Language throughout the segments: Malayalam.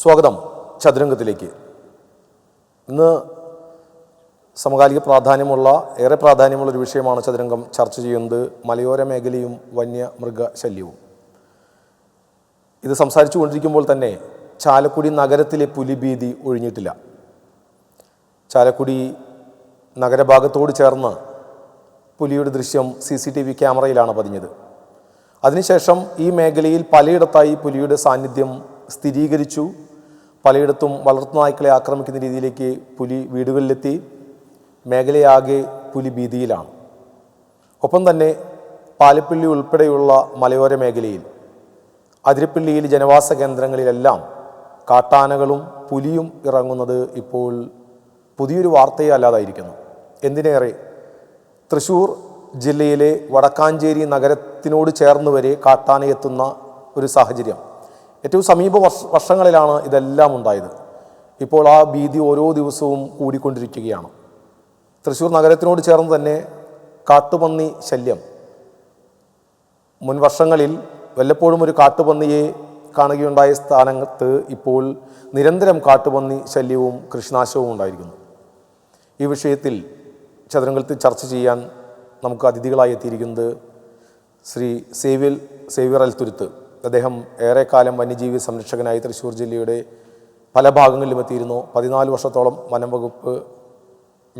സ്വാഗതം ചതുരംഗത്തിലേക്ക്. ഇന്ന് സമകാലിക ഏറെ പ്രാധാന്യമുള്ള ഒരു വിഷയമാണ് ചതുരംഗം ചർച്ച ചെയ്യുന്നത്. മലയോര മേഖലയും വന്യമൃഗശല്യവും. ഇത് സംസാരിച്ചു കൊണ്ടിരിക്കുമ്പോൾ തന്നെ ചാലക്കുടി നഗരത്തിലെ പുലിഭീതി ഒഴിഞ്ഞിട്ടില്ല. ചാലക്കുടി നഗരഭാഗത്തോട് ചേർന്ന് പുലിയുടെ ദൃശ്യം CCTV ക്യാമറയിലാണ് പതിഞ്ഞത്. അതിനുശേഷം ഈ മേഖലയിൽ പലയിടത്തായി പുലിയുടെ സാന്നിധ്യം സ്ഥിരീകരിച്ചു. പലയിടത്തും വളർത്തുനായ്ക്കളെ ആക്രമിക്കുന്ന രീതിയിലേക്ക് പുലി വീടുകളിലെത്തി. മേഖലയാകെ പുലി ഭീതിയിലാണ്. ഒപ്പം തന്നെ പാലപ്പിള്ളി ഉൾപ്പെടെയുള്ള മലയോര മേഖലയിൽ, അതിരപ്പിള്ളിയിൽ ജനവാസ കേന്ദ്രങ്ങളിലെല്ലാം കാട്ടാനകളും പുലിയും ഇറങ്ങുന്നത് ഇപ്പോൾ പുതിയൊരു വാർത്തയെ അല്ലാതായിരിക്കുന്നു. എന്തിനേറെ, തൃശ്ശൂർ ജില്ലയിലെ വടക്കാഞ്ചേരി നഗരത്തിനോട് ചേർന്ന് വരെ കാട്ടാന എത്തുന്ന ഒരു സാഹചര്യം ഏറ്റവും സമീപ വർഷങ്ങളിലാണ് ഇതെല്ലാം ഉണ്ടായത്. ഇപ്പോൾ ആ ഭീതി ഓരോ ദിവസവും കൂടിക്കൊണ്ടിരിക്കുകയാണ്. തൃശ്ശൂർ നഗരത്തിനോട് ചേർന്ന് തന്നെ കാട്ടുപന്നി ശല്യം. മുൻ വർഷങ്ങളിൽ വല്ലപ്പോഴും ഒരു കാട്ടുപന്നിയെ കാണുകയുണ്ടായ സ്ഥാനത്ത് ഇപ്പോൾ നിരന്തരം കാട്ടുപന്നി ശല്യവും കൃഷിനാശവും ഉണ്ടായിരിക്കുന്നു. ഈ വിഷയത്തിൽ ചതുരംഗത്തിൽ ചർച്ച ചെയ്യാൻ നമുക്ക് അതിഥികളായി എത്തിയിരിക്കുന്നത് ശ്രീ സേവ്യർ അൽത്തുരുത്ത്. അദ്ദേഹം ഏറെക്കാലം വന്യജീവി സംരക്ഷകനായി തൃശ്ശൂർ ജില്ലയുടെ പല ഭാഗങ്ങളിലും എത്തിയിരുന്നു. 14 വർഷത്തോളം വനം വകുപ്പ്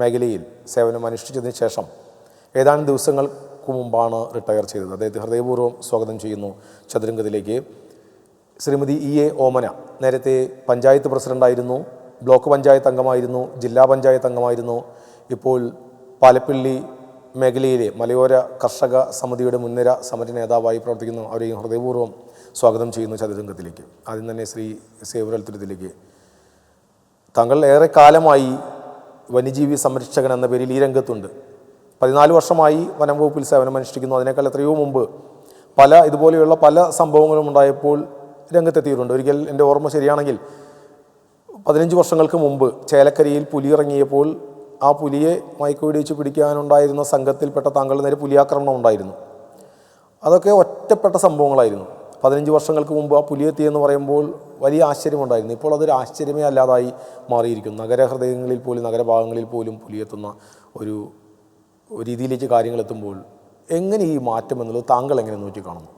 മേഖലയിൽ സേവനം അനുഷ്ഠിച്ചതിന് ശേഷം ഏതാനും ദിവസങ്ങൾക്ക് മുമ്പാണ് റിട്ടയർ ചെയ്തത്. അദ്ദേഹത്തെ ഹൃദയപൂർവ്വം സ്വാഗതം ചെയ്യുന്നു ചതുരംഗത്തിലേക്ക്. ശ്രീമതി EA ഓമന നേരത്തെ പഞ്ചായത്ത് പ്രസിഡൻ്റായിരുന്നു, ബ്ലോക്ക് പഞ്ചായത്ത് അംഗമായിരുന്നു, ജില്ലാ പഞ്ചായത്ത് അംഗമായിരുന്നു. ഇപ്പോൾ പാലപ്പിള്ളി മേഖലയിലെ മലയോര കർഷക സമിതിയുടെ മുൻനിര സമര നേതാവായി പ്രവർത്തിക്കുന്നു. അവരെയും ഹൃദയപൂർവ്വം സ്വാഗതം ചെയ്യുന്നു ചതുരംഗത്തിലേക്ക്. ആദ്യം തന്നെ ശ്രീ സേവ്യർ അൽത്തുരുത്തിലേക്ക്. താങ്കൾ ഏറെ കാലമായി വന്യജീവി സംരക്ഷകൻ എന്ന പേരിൽ ഈ രംഗത്തുണ്ട്. 14 വർഷമായി വനം വകുപ്പിൽ സേവനം അനുഷ്ഠിക്കുന്നു. അതിനേക്കാൾ എത്രയോ മുമ്പ് ഇതുപോലെയുള്ള പല സംഭവങ്ങളും ഉണ്ടായപ്പോൾ രംഗത്തെത്തിയിട്ടുണ്ട്. ഒരിക്കൽ എൻ്റെ ഓർമ്മ ശരിയാണെങ്കിൽ 15 വർഷങ്ങൾക്ക് മുമ്പ് ചേലക്കരയിൽ പുലി ഇറങ്ങിയപ്പോൾ ആ പുലിയെ മയക്കുവെടിവെച്ച് പിടിക്കാനുണ്ടായിരുന്ന സംഘത്തിൽപ്പെട്ട താങ്കളുടെ നേരെ പുലിയാക്രമണം ഉണ്ടായിരുന്നു. അതൊക്കെ ഒറ്റപ്പെട്ട സംഭവങ്ങളായിരുന്നു. 15 വർഷങ്ങൾക്ക് മുമ്പ് ആ പുലിയെത്തിയെന്ന് പറയുമ്പോൾ വലിയ ആശ്ചര്യമുണ്ടായിരുന്നു. ഇപ്പോൾ അതൊരു ആശ്ചര്യമേ അല്ലാതായി മാറിയിരിക്കുന്നു. നഗരഹൃദയങ്ങളിൽ പോലും നഗരഭാഗങ്ങളിൽ പോലും പുലിയെത്തുന്ന ഒരു രീതിയിലേക്ക് കാര്യങ്ങൾ എത്തുമ്പോൾ എങ്ങനെ ഈ മാറ്റം എന്നുള്ളത് താങ്കൾ എങ്ങനെ നോക്കിക്കാണുന്നു?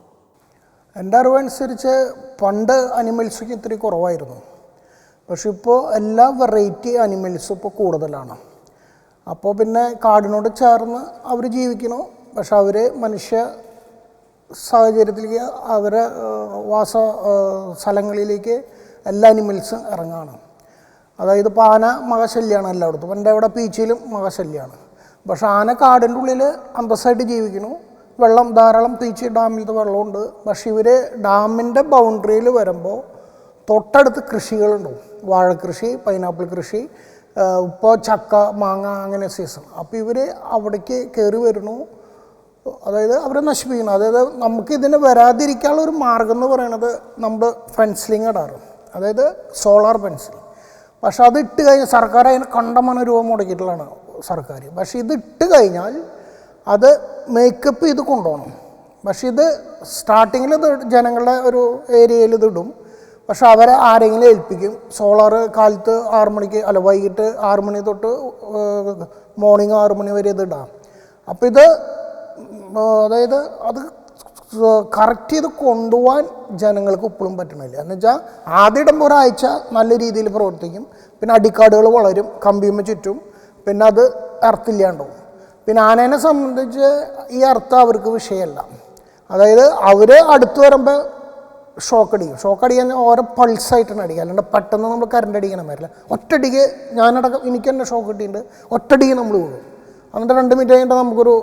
എൻ്റെ അറിവനുസരിച്ച് പണ്ട് അനിമൽസൊക്കെ ഇത്തിരി കുറവായിരുന്നു. പക്ഷെ ഇപ്പോൾ എല്ലാ വെറൈറ്റി അനിമൽസും ഇപ്പോൾ കൂടുതലാണ്. അപ്പോൾ പിന്നെ കാടിനോട് ചേർന്ന് അവർ ജീവിക്കണോ, പക്ഷെ അവർ മനുഷ്യ സാഹചര്യത്തിലേക്ക് അവരെ സ്ഥലങ്ങളിലേക്ക് എല്ലാ അനിമൽസും ഇറങ്ങുകയാണ്. അതായത് ഇപ്പോൾ ആന മൃഗശല്യമാണ് എല്ലായിടത്തും. എൻ്റെ അവിടെ പീച്ചിലും മൃഗശല്യമാണ്. പക്ഷെ ആന കാടിൻ്റെ ഉള്ളിൽ അന്തസ്സായിട്ട് ജീവിക്കണു. ധാരാളം പീച്ചി ഡാമിലത്തെ വെള്ളമുണ്ട്. പക്ഷെ ഇവർ ഡാമിൻ്റെ ബൗണ്ടറിയിൽ വരുമ്പോൾ തൊട്ടടുത്ത് കൃഷികളുണ്ടാവും. വാഴക്കൃഷി, പൈനാപ്പിൾ കൃഷി, ഇപ്പോൾ ചക്ക, മാങ്ങ, അങ്ങനെ സീസൺ. അപ്പോൾ ഇവർ അവിടേക്ക് കയറി വരുന്നു. അതായത് അവരെ നശിപ്പിക്കണം. അതായത് നമുക്ക് ഇതിന് വരാതിരിക്കാനുള്ള ഒരു മാർഗം എന്ന് പറയുന്നത് നമ്മൾ ഫെൻസിലിങ് ഇടാറ്, അതായത് സോളാർ ഫെൻസിലിങ്. പക്ഷെ അത് ഇട്ട് കഴിഞ്ഞാൽ സർക്കാർ അതിന് കണ്ടമാനം രൂപ മുടക്കിയിട്ടുള്ളതാണ് സർക്കാർ. പക്ഷെ ഇത് ഇട്ട് കഴിഞ്ഞാൽ അത് മേക്കപ്പ് ചെയ്ത് കൊണ്ടുപോകണം. പക്ഷെ ഇത് സ്റ്റാർട്ടിങ്ങിൽ ഇത് ജനങ്ങളുടെ ഒരു ഏരിയയിൽ ഇതിടും. പക്ഷെ അവരെ ആരെങ്കിലും ഏൽപ്പിക്കും. സോളാർ കാലത്ത് 6 മണിക്ക് വൈകിട്ട് 6 മണി തൊട്ട് മോർണിംഗ് 6 മണി വരെ ഇത് ഇടാം. അപ്പോൾ ഇത് അതായത് അത് കറക്റ്റ് ചെയ്ത് കൊണ്ടുപോകാൻ ജനങ്ങൾക്ക് ഇപ്പോഴും പറ്റണില്ല. എന്ന് വെച്ചാൽ ആദ്യം ഇടുമ്പോൾ ഒരാഴ്ച നല്ല രീതിയിൽ പ്രവർത്തിക്കും. പിന്നെ അടിക്കാടുകൾ വളരും, കമ്പിയുമ്പോൾ ചുറ്റും. പിന്നെ അത് എർത്തില്ലാണ്ടാവും. പിന്നെ ആനേനെ സംബന്ധിച്ച് ഈ അർത്ഥം അവർക്ക് വിഷയമല്ല. അതായത് അവർ അടുത്ത് വരുമ്പോൾ ഷോക്ക് അടിക്കാൻ ഓരോ പൾസായിട്ടാണ് അടിക്കുക. അല്ലാണ്ട് പെട്ടെന്ന് നമ്മൾ കറണ്ട് അടിക്കണം വരില്ല. ഒറ്റടിക്ക് എനിക്ക് തന്നെ ഷോക്ക് കിട്ടിയിട്ടുണ്ട്. ഒറ്റടിക്ക് നമ്മൾ വീഴും. എന്നിട്ട് 2 മിനിറ്റ് കഴിഞ്ഞിട്ട് നമുക്കൊരു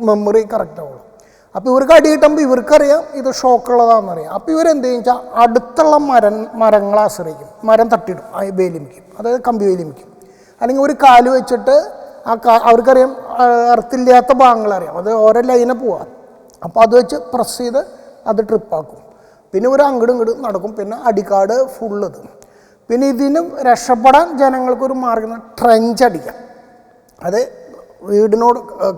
മെമ്മറി കറക്റ്റ് ആവുള്ളൂ. അപ്പോൾ ഇവർക്ക് അടി കിട്ടുമ്പോൾ ഇവർക്കറിയാം ഇത് ഷോക്കുള്ളതാണെന്നറിയാം. അപ്പോൾ ഇവരെന്ത് ചെയ്യുക, അടുത്തുള്ള മരങ്ങളെ ആശ്രയിക്കും. മരം തട്ടിയിടും, വേലിമിക്കും, അതായത് കമ്പി വേലിമിക്കും. അല്ലെങ്കിൽ ഒരു കാല് വെച്ചിട്ട് അവർക്കറിയാം അർത്ഥമില്ലാത്ത ഭാഗങ്ങളറിയാം, അത് ഓരോ ലൈനെ പോവാം. അപ്പോൾ അത് വെച്ച് പ്രസ് ചെയ്ത് അത് ട്രിപ്പാക്കും. പിന്നെ ഒരു അങ്ങോട്ടും ഇങ്ങോട്ടും നടക്കും. പിന്നെ അടിക്കാട് ഫുള്ളത്. പിന്നെ ഇതിനും രക്ഷപ്പെടാൻ ജനങ്ങൾക്കൊരു മാർഗം ട്രെഞ്ച് അടിക്കാം. അത്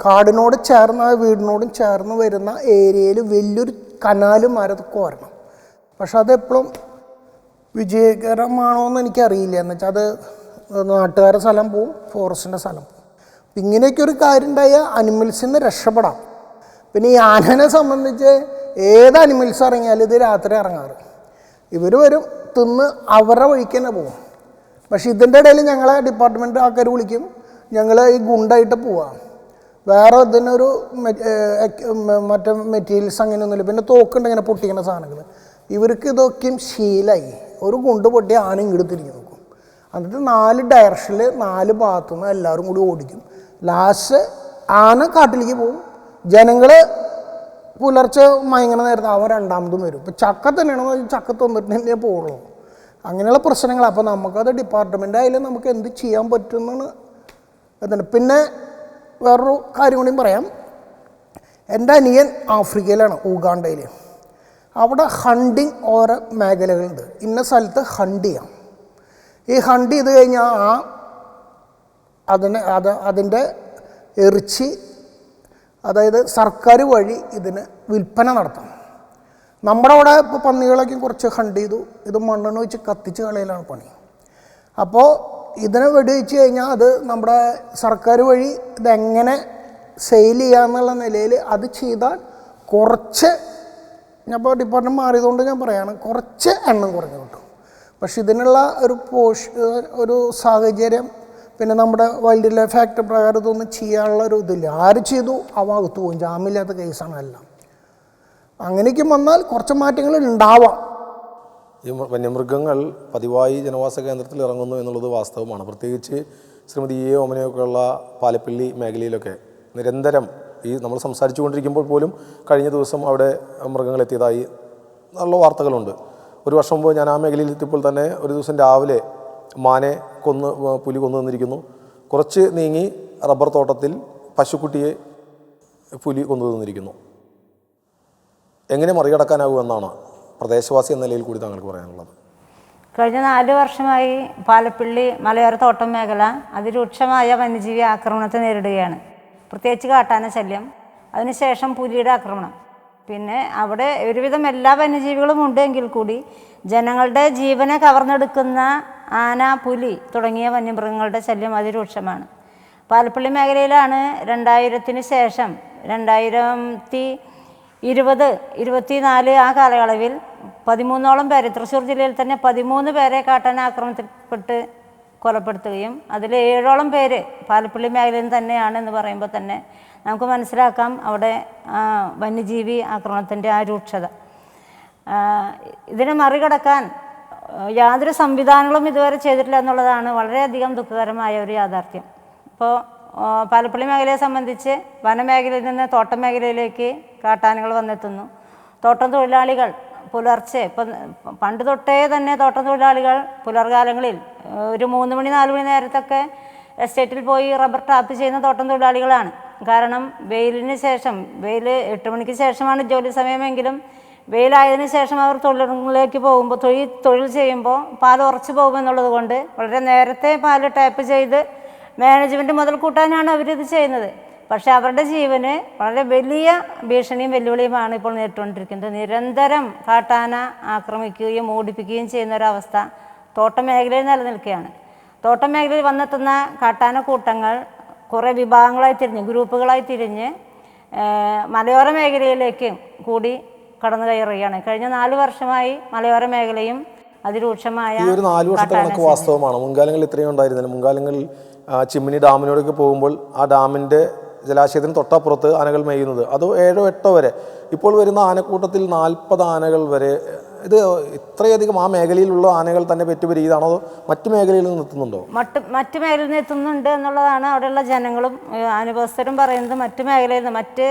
കാടിനോട് ചേർന്ന് വീടിനോടും ചേർന്ന് വരുന്ന ഏരിയയിൽ വലിയൊരു കനാലും മരത്തൊക്കെ വരണം. പക്ഷെ അതെപ്പോഴും വിജയകരമാണോ എന്ന് എനിക്കറിയില്ല. എന്ന് വെച്ചാൽ അത് നാട്ടുകാരുടെ സ്ഥലം പോവും, ഫോറസ്റ്റിൻ്റെ സ്ഥലം പോവും. അപ്പം ഇങ്ങനെയൊക്കെ ഒരു കാര്യം ഉണ്ടായാൽ അനിമൽസിൽ നിന്ന് രക്ഷപ്പെടാം. പിന്നെ ഈ ആനനെ സംബന്ധിച്ച് ഏത് അനിമൽസ് ഇറങ്ങിയാലും ഇത് രാത്രി ഇറങ്ങാറ്. ഇവർ വരും, തിന്ന് അവരുടെ വഴിക്ക് തന്നെ പോകും. പക്ഷെ ഇതിൻ്റെ ഇടയിൽ ഞങ്ങളെ ഡിപ്പാർട്ട്മെൻറ്റ് ആൾക്കാർ വിളിക്കും, ഞങ്ങൾ ഈ ഗുണ്ടായിട്ട് പോവാം, വേറെ ഇതിനൊരു മറ്റേ മെറ്റീരിയൽസ് അങ്ങനെയൊന്നുമില്ല. പിന്നെ തോക്കുണ്ട് ഇങ്ങനെ പൊട്ടിക്കുന്ന സാധനങ്ങൾ. ഇവർക്ക് ഇതൊക്കെയും ശീലമായി. ഒരു ഗുണ്ട് പൊട്ടി ആന ഇങ്ങോട്ട് തിരിഞ്ഞു നോക്കും. എന്നിട്ട് 4 ഡയറക്ഷനിൽ 4 ഭാഗത്തുനിന്ന് എല്ലാവരും കൂടി ഓടിക്കും. ലാസ്റ്റ് ആന കാട്ടിലേക്ക് പോകും. ജനങ്ങൾ പുലർച്ചെ മയങ്ങണ നേരത്തെ അവൻ രണ്ടാമതും വരും. ഇപ്പം ചക്ക തന്നെയാണെന്ന് ചക്ക തന്നിട്ട് തന്നെ പോകുള്ളൂ. അങ്ങനെയുള്ള പ്രശ്നങ്ങൾ. അപ്പോൾ നമുക്കത് ഡിപ്പാർട്ട്മെൻ്റ് ആയാലും നമുക്ക് എന്ത് ചെയ്യാൻ പറ്റുമെന്നാണ് എന്താണ്. പിന്നെ വേറൊരു കാര്യം കൂടിയും പറയാം. എൻ്റെ അനിയൻ ആഫ്രിക്കയിലാണ്, ഉഗാണ്ടയിൽ. അവിടെ ഹണ്ടിങ് ഓരോ മേഖലകളുണ്ട്. ഇന്ന സ്ഥലത്ത് ഹണ്ട് ചെയ്യാം. ഈ ഹണ്ട് ചെയ്ത് കഴിഞ്ഞാൽ അതിൻ്റെ ഇറച്ചി, അതായത് സർക്കാർ വഴി ഇതിന് വിൽപ്പന നടത്താം. നമ്മുടെ അവിടെ ഇപ്പോൾ പന്നികളൊക്കെ കുറച്ച് ഹണ്ട് ചെയ്തു, ഇത് മണ്ണെണ്ണ വെച്ച് കത്തിച്ച് കളയലാണ് പണി. അപ്പോൾ ഇതിനെ വെടിവെച്ച് കഴിഞ്ഞാൽ അത് നമ്മുടെ സർക്കാർ വഴി ഇതെങ്ങനെ സെയിൽ ചെയ്യാന്നുള്ള നിലയിൽ അത് ചെയ്താൽ കുറച്ച്, ഞാനിപ്പോൾ ഡിപ്പാർട്ട്മെൻറ്റ് മാറിയതുകൊണ്ട് ഞാൻ പറയുകയാണ്, കുറച്ച് എണ്ണം കുറഞ്ഞു കിട്ടും. പക്ഷെ ഇതിനുള്ള ഒരു സാഹചര്യം പിന്നെ നമ്മുടെ വൈൽഡ് ലൈഫ് ആക്ട് പ്രകാരം ഇതൊന്നും ചെയ്യാനുള്ള ഒരു ഇതില്ല. ആര് ചെയ്തു അവ അകത്ത് പോകും. ജാമ്യമില്ലാത്ത കേസാണ് എല്ലാം. അങ്ങനെയൊക്കെ വന്നാൽ കുറച്ച് മാറ്റങ്ങൾ ഉണ്ടാവാം. ഈ വന്യമൃഗങ്ങൾ പതിവായി ജനവാസ കേന്ദ്രത്തിൽ ഇറങ്ങുന്നു എന്നുള്ളത് വാസ്തവമാണ്. പ്രത്യേകിച്ച് ശ്രീമതി എ ഓമനയൊക്കെയുള്ള പാലപ്പള്ളി മേഖലയിലൊക്കെ നിരന്തരം ഈ നമ്മൾ സംസാരിച്ചു കൊണ്ടിരിക്കുമ്പോൾ പോലും കഴിഞ്ഞ ദിവസം അവിടെ മൃഗങ്ങൾ എത്തിയതായി നല്ല വാർത്തകളുണ്ട്. ഒരു വർഷം മുമ്പ് ഞാൻ ആ മേഖലയിൽ എത്തിയപ്പോൾ തന്നെ ഒരു ദിവസം രാവിലെ മാനെ പുലി കൊന്നു തന്നിരിക്കുന്നു. കുറച്ച് നീങ്ങി റബ്ബർ തോട്ടത്തിൽ പശുക്കുട്ടിയെ പുലി കൊന്നു തന്നിരിക്കുന്നു. എങ്ങനെ മറികടക്കാനാകുമെന്നാണ് പ്രദേശവാസി എന്ന നിലയിൽ കൂടി താങ്കൾക്ക് പറയാനുള്ളത്? കഴിഞ്ഞ 4 വർഷമായി പാലപ്പള്ളി മലയോര തോട്ടം മേഖല അതിരൂക്ഷമായ വന്യജീവി ആക്രമണത്തെ നേരിടുകയാണ്. പ്രത്യേകിച്ച് കാട്ടാന ശല്യം, അതിനുശേഷം പുലിയുടെ ആക്രമണം. പിന്നെ അവിടെ ഒരുവിധം എല്ലാ വന്യജീവികളും ഉണ്ടെങ്കിൽ കൂടി ജനങ്ങളുടെ ജീവനെ കവർന്നെടുക്കുന്ന ആന, പുലി തുടങ്ങിയ വന്യമൃഗങ്ങളുടെ ശല്യം അതിരൂക്ഷമാണ്. പാലപ്പള്ളി മേഖലയിലാണ് 2000-ന് ശേഷം 2020-24 ആ കാലയളവിൽ 13ഓളം പേരെ, തൃശ്ശൂർ ജില്ലയിൽ തന്നെ 13 പേരെ കാട്ടാന ആക്രമണത്തിൽപ്പെട്ട് കൊലപ്പെടുത്തുകയും അതിൽ 7ഓളം പേര് പാലപ്പള്ളി മേഖലയിൽ തന്നെയാണെന്ന് പറയുമ്പോൾ തന്നെ നമുക്ക് മനസ്സിലാക്കാം അവിടെ വന്യജീവി ആക്രമണത്തിൻ്റെ ആ രൂക്ഷത. ഇതിനെ മറികടക്കാൻ യാതൊരു സംവിധാനങ്ങളും ഇതുവരെ ചെയ്തിട്ടില്ല എന്നുള്ളതാണ് വളരെയധികം ദുഃഖകരമായ ഒരു യാഥാർത്ഥ്യം. ഇപ്പോൾ പാലപ്പള്ളി മേഖലയെ സംബന്ധിച്ച് വനമേഖലയിൽ നിന്ന് തോട്ടം മേഖലയിലേക്ക് കാട്ടാനകൾ വന്നെത്തുന്നു. തോട്ടം തൊഴിലാളികൾ പുലർച്ചെ, ഇപ്പം പണ്ട് തൊട്ടേ തന്നെ തോട്ടം തൊഴിലാളികൾ പുലർകാലങ്ങളിൽ ഒരു 3 മണി 4 മണി നേരത്തൊക്കെ എസ്റ്റേറ്റിൽ പോയി റബ്ബർ ടാപ്പ് ചെയ്യുന്ന തോട്ടം തൊഴിലാളികളാണ്. കാരണം വെയിലിന് ശേഷം, വെയിൽ 8 മണിക്ക് ശേഷമാണ് ജോലി സമയമെങ്കിലും വെയിലായതിനു ശേഷം അവർ തൊഴിലിലേക്ക് പോകുമ്പോൾ, തൊഴിൽ ചെയ്യുമ്പോൾ പാൽ ഉറച്ചു പോകുമെന്നുള്ളത് കൊണ്ട് വളരെ നേരത്തെ പാൽ ടാപ്പ് ചെയ്ത് മാനേജ്മെൻറ്റ് മുതൽ കൂട്ടാനാണ് അവരിത് ചെയ്യുന്നത്. പക്ഷേ അവരുടെ ജീവന് വളരെ വലിയ ഭീഷണിയും വെല്ലുവിളിയുമാണ് ഇപ്പോൾ നേരിട്ടുകൊണ്ടിരിക്കുന്നത്. നിരന്തരം കാട്ടാന ആക്രമിക്കുകയും ഓടിപ്പിക്കുകയും ചെയ്യുന്ന ഒരവസ്ഥ തോട്ടം മേഖലയിൽ നിലനിൽക്കുകയാണ്. തോട്ടം മേഖലയിൽ വന്നെത്തുന്ന കാട്ടാന കൂട്ടങ്ങൾ കുറേ വിഭാഗങ്ങളായി തിരിഞ്ഞ്, ഗ്രൂപ്പുകളായി തിരിഞ്ഞ് മലയോര മേഖലയിലേക്ക് കൂടി കടന്നു കയറുകയാണ്. കഴിഞ്ഞ 4 വർഷമായി മലയോര മേഖലയും അതിരൂക്ഷമായ ഈ ഒരു 4 വർഷത്തെ കണക്ക് വാസ്തവമാണ്. മുൻകാലങ്ങളിൽ ഇത്രയും ഉണ്ടായിരുന്നില്ല. മുൻകാലങ്ങളിൽ ചിമ്മിനി ഡാമിനോടൊക്കെ പോകുമ്പോൾ ആ ഡാമിൻ്റെ ജലാശയത്തിന് തൊട്ടപ്പുറത്ത് ആനകൾ മേയുന്നത് അത് 7 8 വരെ. ഇപ്പോൾ വരുന്ന ആനക്കൂട്ടത്തിൽ 40 ആനകൾ വരെ. ഇത് ഇത്രയധികം ആ മേഖലയിലുള്ള ആനകൾ തന്നെ പെറ്റുപെരുകിയതാണോ അതോ മറ്റു മേഖലയിൽ നിന്ന് എത്തുന്നുണ്ടോ? മറ്റു മേഖലയിൽ നിന്ന് എത്തുന്നുണ്ട് എന്നുള്ളതാണ് അവിടെയുള്ള ജനങ്ങളും അനുഭവസ്ഥരും പറയുന്നത്. മറ്റു മേഖലയിൽ നിന്ന്,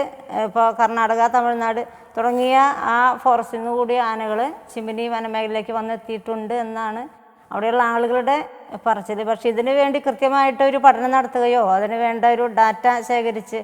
ഇപ്പോൾ കർണാടക, തമിഴ്നാട് തുടങ്ങിയ ആ ഫോറസ്റ്റിൽ നിന്ന് കൂടി ആനകൾ ചിമ്മിനി വനമേഖലയിലേക്ക് വന്നെത്തിയിട്ടുണ്ട് എന്നാണ് അവിടെയുള്ള ആളുകളുടെ പറച്ചിൽ. പക്ഷേ ഇതിനു വേണ്ടി കൃത്യമായിട്ടൊരു പഠനം നടത്തുകയോ അതിന് വേണ്ട ഒരു ഡാറ്റ ശേഖരിച്ച്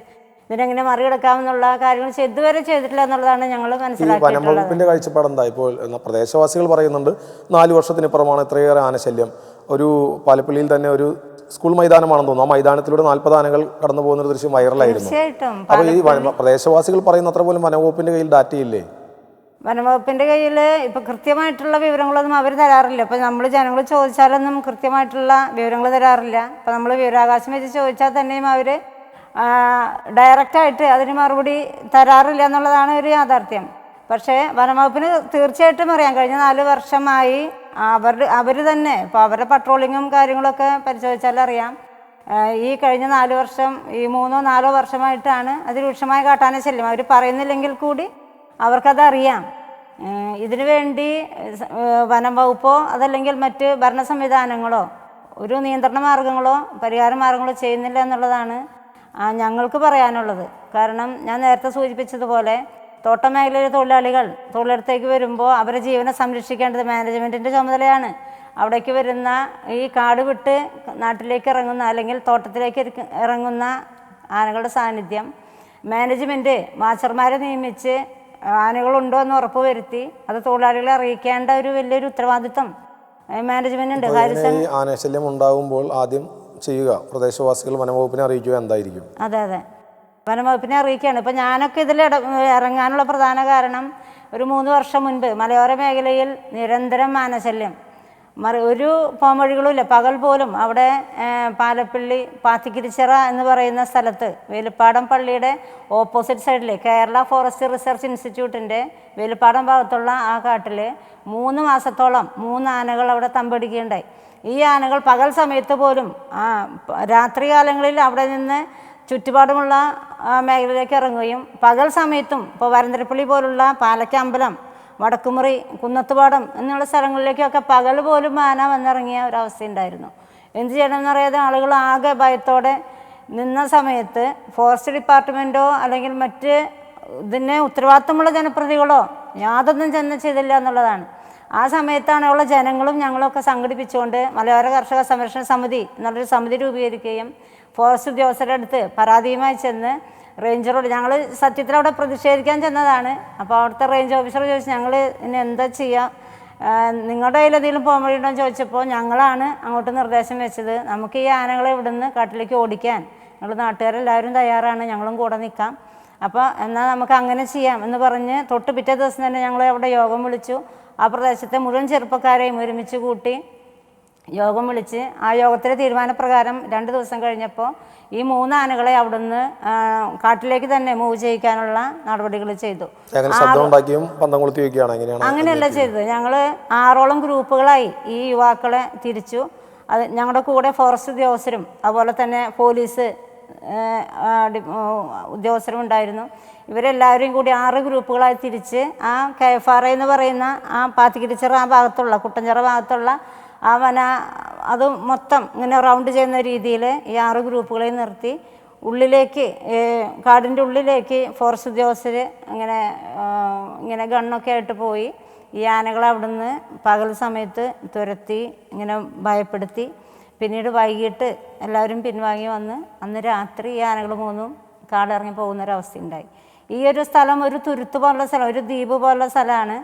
ഇതിനെങ്ങനെ മറികടക്കാമെന്നുള്ള കാര്യങ്ങൾ ഇതുവരെ ചെയ്തിട്ടില്ല എന്നുള്ളതാണ് ഞങ്ങൾ മനസ്സിലാക്കിയിട്ടുള്ളത്. വനംവകുപ്പിന്റെ കാഴ്ചപ്പാട് എന്താ? ഇപ്പോൾ പ്രദേശവാസികൾ പറയുന്നുണ്ട് 4 വർഷത്തിനിപ്പുറമാണ് ഇത്രയേറെ ആനശല്യം. ഒരു പാലപ്പള്ളിയിൽ തന്നെ ഒരു സ്കൂൾ മൈതാനമാണെന്ന് തോന്നുന്നു. ആ മൈതാനത്തിലൂടെ 40 ആനകൾ കടന്നു പോകുന്ന ഒരു ദൃശ്യം വൈറലായിരുന്നു. തീർച്ചയായിട്ടും. അപ്പോൾ ഈ പ്രദേശവാസികൾ പറയുന്ന അത്ര പോലും വനംവകുപ്പിന്റെ കയ്യിൽ ഡാറ്റയില്ലേ? വനംവകുപ്പിൻ്റെ കയ്യിൽ ഇപ്പോൾ കൃത്യമായിട്ടുള്ള വിവരങ്ങളൊന്നും അവർ തരാറില്ല. ഇപ്പോൾ നമ്മൾ ജനങ്ങൾ ചോദിച്ചാലൊന്നും കൃത്യമായിട്ടുള്ള വിവരങ്ങൾ തരാറില്ല. ഇപ്പോൾ നമ്മൾ വിവരാവകാശം വെച്ച് ചോദിച്ചാൽ തന്നെയും അവർ ഡയറക്റ്റായിട്ട് അതിന് മറുപടി തരാറില്ല എന്നുള്ളതാണ് ഒരു യാഥാർത്ഥ്യം. പക്ഷേ വനംവകുപ്പിന് തീർച്ചയായിട്ടും അറിയാം. കഴിഞ്ഞ 4 വർഷമായി അവർ തന്നെ ഇപ്പോൾ അവരുടെ പട്രോളിങ്ങും കാര്യങ്ങളൊക്കെ പരിശോധിച്ചാലറിയാം. ഈ കഴിഞ്ഞ 4 വർഷം, ഈ 3-4 വർഷമായിട്ടാണ് അതിരൂക്ഷമായ കാട്ടാന ശല്യം. അവർ പറയുന്നില്ലെങ്കിൽ കൂടി അവർക്കതറിയാം. ഇതിനു വേണ്ടി വനം വകുപ്പോ അതല്ലെങ്കിൽ മറ്റ് ഭരണ സംവിധാനങ്ങളോ ഒരു നിയന്ത്രണ മാർഗങ്ങളോ പരിഹാര മാർഗങ്ങളോ ചെയ്യുന്നില്ല എന്നുള്ളതാണ് ഞങ്ങൾക്ക് പറയാനുള്ളത്. കാരണം ഞാൻ നേരത്തെ സൂചിപ്പിച്ചതുപോലെ തോട്ടം മേഖലയിലെ തൊഴിലാളികൾ തൊഴിലിടത്തേക്ക് വരുമ്പോൾ അവരുടെ ജീവനെ സംരക്ഷിക്കേണ്ടത് മാനേജ്മെൻറ്റിൻ്റെ ചുമതലയാണ്. അവിടേക്ക് വരുന്ന ഈ കാട് വിട്ട് നാട്ടിലേക്ക് ഇറങ്ങുന്ന അല്ലെങ്കിൽ തോട്ടത്തിലേക്ക് ഇറങ്ങുന്ന ആനകളുടെ സാന്നിധ്യം മാനേജ്മെൻറ്റ് വാച്ചർമാരെ നിയമിച്ച് ആനകളുണ്ടോ എന്ന് ഉറപ്പ് വരുത്തി അത് തൊഴിലാളികളെ അറിയിക്കേണ്ട ഒരു വലിയൊരു ഉത്തരവാദിത്വം മാനേജ്മെന്റ് ഉണ്ട്. ആനശല്യം ഉണ്ടാകുമ്പോൾ ആദ്യം ചെയ്യുക പ്രദേശവാസികൾ വനംവകുപ്പിനെ അറിയിക്കുക എന്തായിരിക്കും? അതെ, വനംവകുപ്പിനെ അറിയിക്കുകയാണ്. ഇപ്പം ഞാനൊക്കെ ഇതിൽ ഇറങ്ങാനുള്ള പ്രധാന കാരണം ഒരു 3 വർഷം മുൻപ് മലയോര മേഖലയിൽ നിരന്തരം ആനശല്യം, ഒരു പോംവഴികളുമില്ല. പകൽ പോലും അവിടെ പാലപ്പള്ളി പാത്തിക്കിരിച്ചിറ എന്ന് പറയുന്ന സ്ഥലത്ത് വേലുപ്പാടം പള്ളിയുടെ ഓപ്പോസിറ്റ് സൈഡിൽ കേരള ഫോറസ്റ്റ് റിസർച്ച് ഇൻസ്റ്റിറ്റ്യൂട്ടിൻ്റെ വേലുപ്പാടം ഭാഗത്തുള്ള ആ കാട്ടിൽ 3 മാസത്തോളം 3 ആനകൾ അവിടെ തമ്പടിക്കുകയുണ്ടായി. ഈ ആനകൾ പകൽ സമയത്ത് പോലും രാത്രി കാലങ്ങളിൽ അവിടെ നിന്ന് ചുറ്റുപാടുമുള്ള മേഖലയിലേക്ക് ഇറങ്ങുകയും പകൽ സമയത്തും ഇപ്പോൾ വരന്തരപ്പള്ളി പോലുള്ള പാലക്കമ്പലം, വടക്കുമുറി, കുന്നത്തുപാടം എന്നുള്ള സ്ഥലങ്ങളിലേക്കൊക്കെ പകൽ പോലും ആന വന്നിറങ്ങിയ ഒരവസ്ഥയുണ്ടായിരുന്നു. എന്ത് ചെയ്യണമെന്നറിയാതെ ആളുകൾ ആകെ ഭയത്തോടെ നിന്ന സമയത്ത് ഫോറസ്റ്റ് ഡിപ്പാർട്ട്മെൻറ്റോ അല്ലെങ്കിൽ മറ്റ് ഇതിന് ഉത്തരവാദിത്തമുള്ള ജനപ്രതികളോ യാതൊന്നും ചെയ്തില്ല എന്നുള്ളതാണ്. ആ സമയത്താണ് ഉള്ള ജനങ്ങളും ഞങ്ങളൊക്കെ സംഘടിപ്പിച്ചുകൊണ്ട് മലയോര കർഷക സംരക്ഷണ സമിതി എന്നുള്ളൊരു സമിതി രൂപീകരിക്കുകയും ഫോറസ്റ്റ് ഉദ്യോഗസ്ഥരുടെ അടുത്ത് പരാതിയുമായി ചെന്ന് റേഞ്ചറോട് ഞങ്ങൾ സത്യത്തിൽ അവിടെ പ്രതിഷേധിക്കാൻ ചെന്നതാണ്. അപ്പോൾ അവിടുത്തെ റേഞ്ച് ഓഫീസർ ചോദിച്ചു, ഞങ്ങൾ ഇനി എന്താ ചെയ്യുക, നിങ്ങളുടെ കയ്യിൽ എന്തെങ്കിലും പോകാൻ വഴിയുണ്ടോ എന്ന് ചോദിച്ചപ്പോൾ ഞങ്ങളാണ് അങ്ങോട്ട് നിർദ്ദേശം വെച്ചത്, നമുക്ക് ഈ ആനകളെ ഇവിടുന്ന് കാട്ടിലേക്ക് ഓടിക്കാൻ ഞങ്ങൾ നാട്ടുകാരെല്ലാവരും തയ്യാറാണ്, ഞങ്ങളും കൂടെ നിൽക്കാം, അപ്പോൾ എന്നാൽ നമുക്ക് അങ്ങനെ ചെയ്യാം എന്ന് പറഞ്ഞ് തൊട്ട് പിറ്റേ ദിവസം തന്നെ ഞങ്ങൾ അവിടെ യോഗം വിളിച്ചു. ആ പ്രദേശത്തെ മുഴുവൻ ചെറുപ്പക്കാരെയും ഒരുമിച്ച് കൂട്ടി യോഗം വിളിച്ച് ആ യോഗത്തിലെ തീരുമാനപ്രകാരം 2 ദിവസം കഴിഞ്ഞപ്പോൾ ഈ 3 ആനകളെ അവിടുന്ന് കാട്ടിലേക്ക് തന്നെ മൂവ് ചെയ്യിക്കാനുള്ള നടപടികൾ ചെയ്തു. അങ്ങനെയല്ല ചെയ്തത്. ഞങ്ങൾ 6ഓളം ഗ്രൂപ്പുകളായി ഈ യുവാക്കളെ തിരിച്ചു. അത് ഞങ്ങളുടെ കൂടെ ഫോറസ്റ്റ് ഉദ്യോഗസ്ഥരും അതുപോലെ തന്നെ പോലീസ് ഉദ്യോഗസ്ഥരും ഉണ്ടായിരുന്നു. ഇവരെല്ലാവരെയും കൂടി 6 ഗ്രൂപ്പുകളായി തിരിച്ച് ആ KFRA എന്ന് പറയുന്ന ആ പാത്തിക്കിരിച്ചിറ ആ ഭാഗത്തുള്ള കുട്ടഞ്ചിറ ഭാഗത്തുള്ള ആ അത് മൊത്തം ഇങ്ങനെ റൗണ്ട് ചെയ്യുന്ന രീതിയിൽ ഈ 6 ഗ്രൂപ്പുകളെ നിർത്തി ഉള്ളിലേക്ക് കാടിൻ്റെ ഉള്ളിലേക്ക് ഫോറസ്റ്റ് ഉദ്യോഗസ്ഥർ ഇങ്ങനെ ഗണ്ണൊക്കെ ആയിട്ട് പോയി ഈ ആനകളെ അവിടുന്ന് പകൽ സമയത്ത് തുരത്തി ഇങ്ങനെ ഭയപ്പെടുത്തി. പിന്നീട് വൈകിട്ട് എല്ലാവരും പിൻവാങ്ങി വന്ന് അന്ന് രാത്രി ഈ ആനകൾ 3ഉം കാടിറങ്ങി പോകുന്നൊരവസ്ഥയുണ്ടായി. ഈ ഒരു സ്ഥലം ഒരു തുരുത്ത് പോലുള്ള സ്ഥലം, ഒരു ദ്വീപ് പോലുള്ള സ്ഥലമാണ്.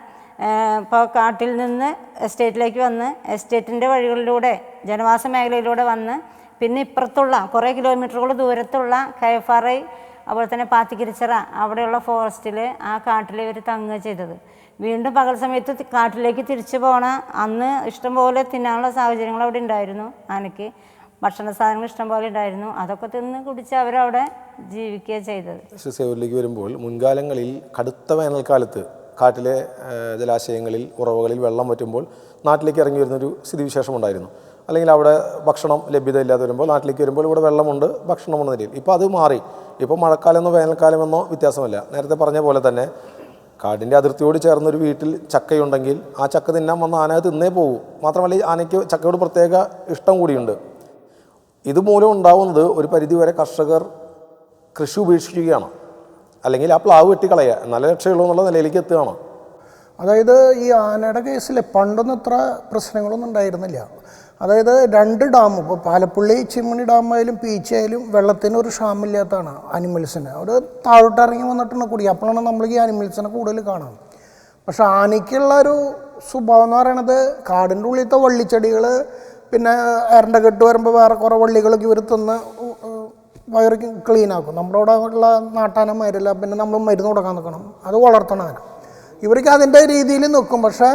ഇപ്പോൾ കാട്ടിൽ നിന്ന് എസ്റ്റേറ്റിലേക്ക് വന്ന് എസ്റ്റേറ്റിൻ്റെ വഴികളിലൂടെ ജനവാസ മേഖലയിലൂടെ വന്ന് പിന്നെ ഇപ്പുറത്തുള്ള കുറേ കിലോമീറ്ററുകൾ ദൂരത്തുള്ള KFRA അതുപോലെ തന്നെ പാത്തിക്കിരിച്ചിറ അവിടെയുള്ള ഫോറസ്റ്റിൽ ആ കാട്ടിൽ ഇവർ തങ്ങുക ചെയ്തത്. വീണ്ടും പകൽ സമയത്ത് കാട്ടിലേക്ക് തിരിച്ചു പോകണ അന്ന് ഇഷ്ടംപോലെ തിന്നാനുള്ള സാഹചര്യങ്ങൾ അവിടെ ഉണ്ടായിരുന്നു. ആനയ്ക്ക് ഭക്ഷണ സാധനങ്ങൾ ഇഷ്ടംപോലെ ഉണ്ടായിരുന്നു. അതൊക്കെ തിന്ന് കുടിച്ച് അവരവിടെ ജീവിക്കുക ചെയ്തത്. സേവൂരിലേക്ക് വരുമ്പോൾ മുൻകാലങ്ങളിൽ കടുത്ത വേനൽക്കാലത്ത് കാട്ടിലെ ജലാശയങ്ങളിൽ ഉറവകളിൽ വെള്ളം വറ്റുമ്പോൾ നാട്ടിലേക്ക് ഇറങ്ങി വരുന്നൊരു സ്ഥിതിവിശേഷം ഉണ്ടായിരുന്നു. അല്ലെങ്കിൽ അവിടെ ഭക്ഷണം ലഭ്യത ഇല്ലാതെ വരുമ്പോൾ നാട്ടിലേക്ക് വരുമ്പോൾ ഇവിടെ വെള്ളമുണ്ട്, ഭക്ഷണമുണ്ട് നിലയിൽ. ഇപ്പോൾ അത് മാറി. ഇപ്പോൾ മഴക്കാലമെന്നോ വേനൽക്കാലമെന്നോ വ്യത്യാസമല്ല. നേരത്തെ പറഞ്ഞ പോലെ തന്നെ കാടിൻ്റെ അതിർത്തിയോട് ചേർന്നൊരു വീട്ടിൽ ചക്കയുണ്ടെങ്കിൽ ആ ചക്ക തിന്നാൻ വന്ന ആന തിന്നേ പോകും. മാത്രമല്ല ഈ ആനയ്ക്ക് ചക്കയോട് പ്രത്യേക ഇഷ്ടം കൂടിയുണ്ട്. ഇതുമൂലം ഉണ്ടാവുന്നത് ഒരു പരിധിവരെ കർഷകർ കൃഷി ഉപേക്ഷിക്കുകയാണ്, അല്ലെങ്കിൽ ആ പ്ലാവ് വെട്ടിക്കളയുക, നല്ല രക്ഷയുള്ളൂ എന്നുള്ള നിലയിലേക്ക് എത്തുകയാണ്. അതായത് ഈ ആനയുടെ കേസിൽ പണ്ടൊന്നും ഇത്ര പ്രശ്നങ്ങളൊന്നും ഉണ്ടായിരുന്നില്ല. അതായത് 2 ഡാം, ഇപ്പോൾ പാലപ്പള്ളി ചിമ്മണി ഡാമായാലും പീച്ചായാലും വെള്ളത്തിന് ഒരു ക്ഷാമില്ലാത്തതാണ് ആനിമൽസിന്. ഒരു താഴോട്ട് ഇറങ്ങി വന്നിട്ടുണ്ട് കൂടി, അപ്പോഴാണ് നമ്മൾ ഈ ആനിമൽസിനെ കൂടുതൽ കാണാം. പക്ഷെ ആനയ്ക്കുള്ള ഒരു സ്വഭാവം എന്ന് പറയണത് കാടിൻ്റെ ഉള്ളിലത്തെ വള്ളിച്ചെടികൾ, പിന്നെ എരണ്ട കെട്ട് വരുമ്പോൾ വേറെ കുറേ വള്ളികളൊക്കെ ഇവർ തിന്ന് വയറ് ക്ലീൻ ആക്കും. നമ്മുടെ അവിടെ ഉള്ള നാട്ടാനമാരില്ല, പിന്നെ നമ്മൾ മരുന്ന് കൊടുക്കാൻ നിൽക്കണം, അത് വളർത്തണം ആന. ഇവർക്ക് അതിൻ്റെ രീതിയിൽ നിൽക്കും. പക്ഷേ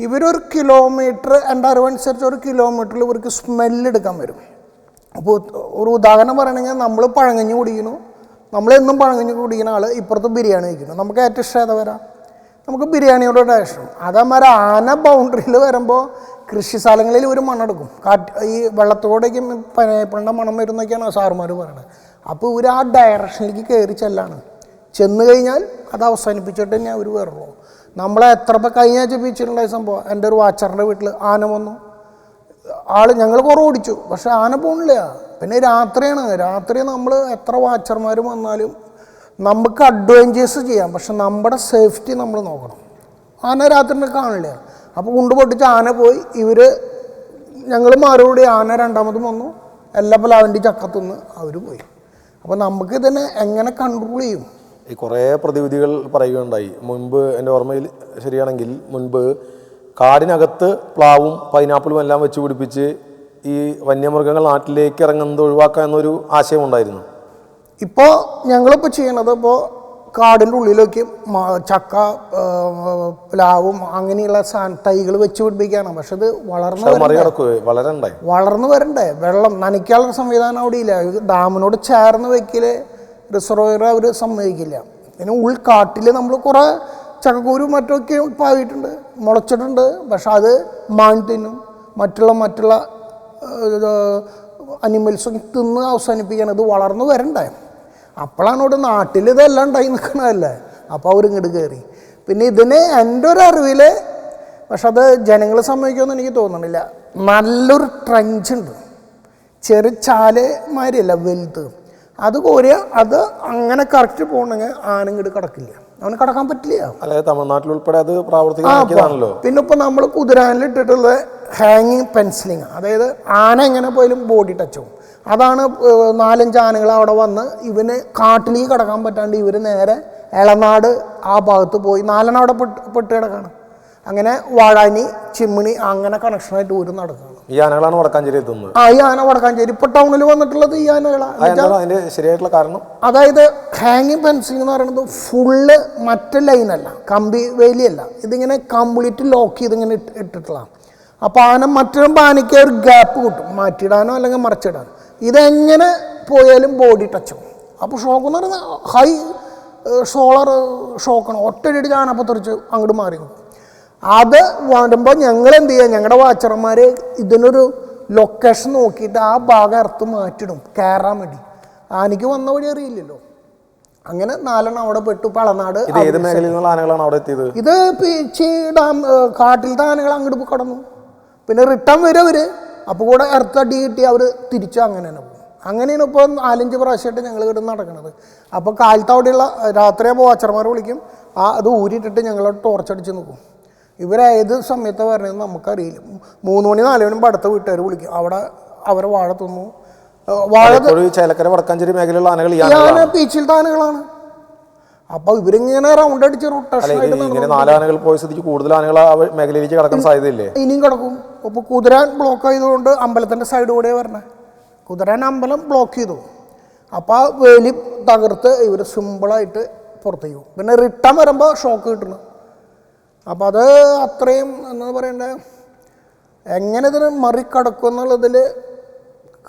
ഇവരൊരു കിലോമീറ്റർ, എൻ്റെ അറിവനുസരിച്ച് ഒരു കിലോമീറ്ററിൽ ഇവർക്ക് സ്മെല്ലെടുക്കാൻ വരും. അപ്പോൾ ഒരു ഉദാഹരണം പറയണമെങ്കിൽ നമ്മൾ പഴങ്കഞ്ഞി കുടിക്കുന്നു, നമ്മളെന്നും പഴങ്കഞ്ഞി കുടിക്കുന്ന ആൾ ഇപ്പുറത്ത് ബിരിയാണി കഴിക്കുന്നു. നമുക്ക് ഏറ്റവും ഇഷ്ടം ഏതാ വരാം? നമുക്ക് ബിരിയാണിയോട് ഇഷ്ടം. അതേമാതിരി ആന ബൗണ്ടറിയിൽ വരുമ്പോൾ കൃഷി സ്ഥലങ്ങളിൽ ഒരു മണ്ണെടുക്കും, ഈ വെള്ളത്തോടേക്കും പനയപ്പണ്ട മണം വരുന്നൊക്കെയാണ് സാറുമാർ പറയുന്നത്. അപ്പോൾ ഇവർ ആ ഡയറക്ഷനിലേക്ക് കയറി ചെല്ലാണ്. ചെന്ന് കഴിഞ്ഞാൽ അത് അവസാനിപ്പിച്ചിട്ട് തന്നെ അവർ വരുള്ളൂ. നമ്മളെ എത്ര കഴിഞ്ഞ ആഴ്ച ബീച്ചിലുണ്ടായ സംഭവം, എൻ്റെ ഒരു വാച്ചറിൻ്റെ വീട്ടിൽ ആന വന്നു. ഞങ്ങൾ കുറേ ഓടിച്ചു, പക്ഷെ ആന പോണില്ല. പിന്നെ രാത്രിയാണ്. രാത്രി നമ്മൾ എത്ര വാച്ചർമാർ വന്നാലും നമുക്ക് അഡ്വഞ്ചേഴ്സ് ചെയ്യാം, പക്ഷെ നമ്മുടെ സേഫ്റ്റി നമ്മൾ നോക്കണം. ആന രാത്രി കാണില്ല. അപ്പോൾ കൊണ്ടുപൊട്ടിച്ച് ആന പോയി. ഞങ്ങൾ മാരോടി ആന രണ്ടാമതും വന്നു, എല്ലാ പ്ലാവിൻ്റെ ചക്കത്തുനിന്ന് അവർ പോയി. അപ്പോൾ നമുക്ക് ഇതിനെ എങ്ങനെ കൺട്രോൾ ചെയ്യും? ഈ കുറേ പ്രതിവിധികൾ പറയുകയുണ്ടായി. മുൻപ് എൻ്റെ ഓർമ്മയിൽ ശരിയാണെങ്കിൽ മുൻപ് കാടിനകത്ത് പ്ലാവും പൈനാപ്പിളും എല്ലാം വെച്ച് പിടിപ്പിച്ച് ഈ വന്യമൃഗങ്ങൾ നാട്ടിലേക്ക് ഇറങ്ങുന്നത് ഒഴിവാക്കുക എന്നൊരു ആശയമുണ്ടായിരുന്നു. ഇപ്പോൾ ഞങ്ങളിപ്പോൾ ചെയ്യണത്, ഇപ്പോൾ കാടിൻ്റെ ഉള്ളിലേക്ക് ചക്ക, പ്ലാവും അങ്ങനെയുള്ള തൈകൾ വെച്ച് പിടിപ്പിക്കുകയാണ്. പക്ഷെ ഇത് വളർന്നു വരണ്ടേ? വെള്ളം നനയ്ക്കാനുള്ള സംവിധാനം അവിടെ ഇല്ല. ഡാമിനോട് ചേർന്ന് വെക്കൽ റിസർവോയർ അവർ സമ്മതിക്കില്ല. പിന്നെ ഉൾക്കാട്ടിൽ നമ്മൾ കുറേ ചക്കക്കൂരും മറ്റൊക്കെ പായിട്ടുണ്ട്, മുളച്ചിട്ടുണ്ട്. പക്ഷെ അത് മാൻ തിന്നും, മറ്റുള്ള അനിമൽസൊക്കെ തിന്ന് അവസാനിപ്പിക്കുകയാണ്. ഇത് വളർന്നു വരണ്ടേ? അപ്പോഴാണ് ഇവിടെ നാട്ടിൽ ഇതെല്ലാം ഉണ്ടായി നിൽക്കണതല്ലേ. അപ്പോൾ അവരിങ്ങോട്ട് കയറി. പിന്നെ ഇതിന് എൻ്റെ ഒരു അറിവിൽ, പക്ഷെ അത് ജനങ്ങൾ സമ്മതിക്കുമെന്ന് എനിക്ക് തോന്നണില്ല, നല്ലൊരു ട്രെഞ്ചുണ്ട്. ചെറു ചാലമാരിയല്ല, വലുത്. അത് കോരിയ അത് അങ്ങനെ കറക്റ്റ് പോകണമെങ്കിൽ ആനങ്ങോട്ട് കിടക്കില്ല, അവന് കിടക്കാൻ പറ്റില്ല. തമിഴ്നാട്ടിൽ ഉൾപ്പെടെ അത് പ്രാവർത്തികമാണല്ലോ. പിന്നെ ഇപ്പോൾ നമ്മൾ കുതിരാനിലിട്ടിട്ടുള്ള ഹാങ്ങിങ് പെൻസിലിങ്, അതായത് ആന എങ്ങനെ പോയാലും ബോഡി ടച്ച് ആവും. അതാണ് 4-5 ആനകൾ അവിടെ വന്ന് ഇവന് കാട്ടിലേക്ക് കിടക്കാൻ പറ്റാണ്ട് ഇവർ നേരെ എളനാട് ആ ഭാഗത്ത് പോയി 4 അവിടെ പെട്ട് കിടക്കാണ്. അങ്ങനെ വാഴാനി, ചിമ്മിണി അങ്ങനെ കണക്ഷനായിട്ട് ഊര് നടക്കുകയാണ്. ഈ ആനകളാണ് വടക്കാഞ്ചേരി എത്തുന്നത്. ഈ ആന വടക്കാഞ്ചേരി ഇപ്പൊ ടൗണിൽ വന്നിട്ടുള്ളത് ഈ ആനകളാണ്. ശരിയായിട്ടുള്ള കാരണം അതായത് ഹാങ്ങിങ് പെൻസിലിംഗ് എന്ന് പറയുന്നത് ഫുള്ള് മറ്റേ ലൈനല്ല, കമ്പി വേലിയല്ല, ഇതിങ്ങനെ കംപ്ലീറ്റ് ലോക്ക് ചെയ്ത് ഇങ്ങനെ ഇട്ടിട്ടുള്ളതാണ്. അപ്പോൾ ആന മറ്റൊരു ആനയ്ക്ക് ഒരു ഗ്യാപ്പ് കിട്ടും, മാറ്റിയിടാനോ അല്ലെങ്കിൽ മറിച്ചിടാനോ. ഇതെങ്ങനെ പോയാലും ബോഡി ടച്ച് ആവും. അപ്പോൾ ഷോക്ക് എന്ന് പറയുന്നത് ഹൈ സോളർ ഷോക്കാണ്. ഒറ്റയടിച്ച് ആനപ്പത്തെറിച്ച് അങ്ങോട്ട് മാറി നിൽക്കും. അത് വരുമ്പോൾ ഞങ്ങൾ എന്ത് ചെയ്യുക, ഞങ്ങളുടെ വാച്ചർമാർ ഇതിനൊരു ലൊക്കേഷൻ നോക്കിയിട്ട് ആ ഭാഗം ഇറത്ത് മാറ്റിടും കയറാൻ വേണ്ടി. ആനയ്ക്ക് വന്ന വഴി അറിയില്ലല്ലോ. അങ്ങനെ 4 അവിടെ പെട്ടു. പളനാട് ഇത് പീച്ചി ഡാം കാട്ടിലത്തെ ആനകൾ അങ്ങോട്ട് കടന്നു. പിന്നെ റിട്ടേൺ വരും അവർ. അപ്പോൾ കൂടെ ഇറത്തടി കിട്ടി അവർ തിരിച്ചു അങ്ങനെ തന്നെ പോകും. അങ്ങനെയാണ് ഇപ്പോൾ 4-5 പ്രാവശ്യമായിട്ട് ഞങ്ങൾ ഇവിടെ നടക്കുന്നത്. അപ്പോൾ കാലത്ത് അവിടെയുള്ള രാത്രിയാകുമ്പോൾ വാച്ചർമാർ വിളിക്കും, അത് ഊരിയിട്ടിട്ട് ഞങ്ങൾ ടോർച്ചടിച്ച് നിൽക്കും. ഇവരേത് സമയത്താണ് പറഞ്ഞതെന്ന് നമുക്കറിയില്ല. 3 മണി 4 മണി അടുത്ത വീട്ടുകാർ വിളിക്കും. അവിടെ അവരെ വാഴ തിന്നു. ചേലക്കര വടക്കാഞ്ചേരി മേഖലയിലുള്ള ആനകൾ ബീച്ചിലത്തെ ആനകളാണ്. അപ്പോൾ ഇവരിങ്ങനെ റൗണ്ട് അടിച്ച് റൊട്ടേഷനായിട്ട് 4 ആനകൾ പോയ സ്ഥിതിക്ക് കൂടുതൽ ആനകൾ ആ മേഖലയിലേക്ക് കടക്കാൻ സാധ്യതയില്ലേ? ഇനിയും കിടക്കും. ഇപ്പോൾ കുതിരാൻ ബ്ലോക്ക് ചെയ്തുകൊണ്ട് അമ്പലത്തിൻ്റെ സൈഡ് കൂടെ വരണേ. കുതിരാൻ അമ്പലം ബ്ലോക്ക് ചെയ്തു. അപ്പോൾ ആ വേലി തകർത്ത് ഇവർ സിമ്പിളായിട്ട് പുറത്തേക്ക് പോകും. പിന്നെ റിട്ടേൺ വരുമ്പോൾ ഷോക്ക് കിട്ടുന്നു. അപ്പോൾ അത് അത്രയും എന്താ പറയണ്ടേ, എങ്ങനെ ഇതിന് മറികടക്കും എന്നുള്ളതിൽ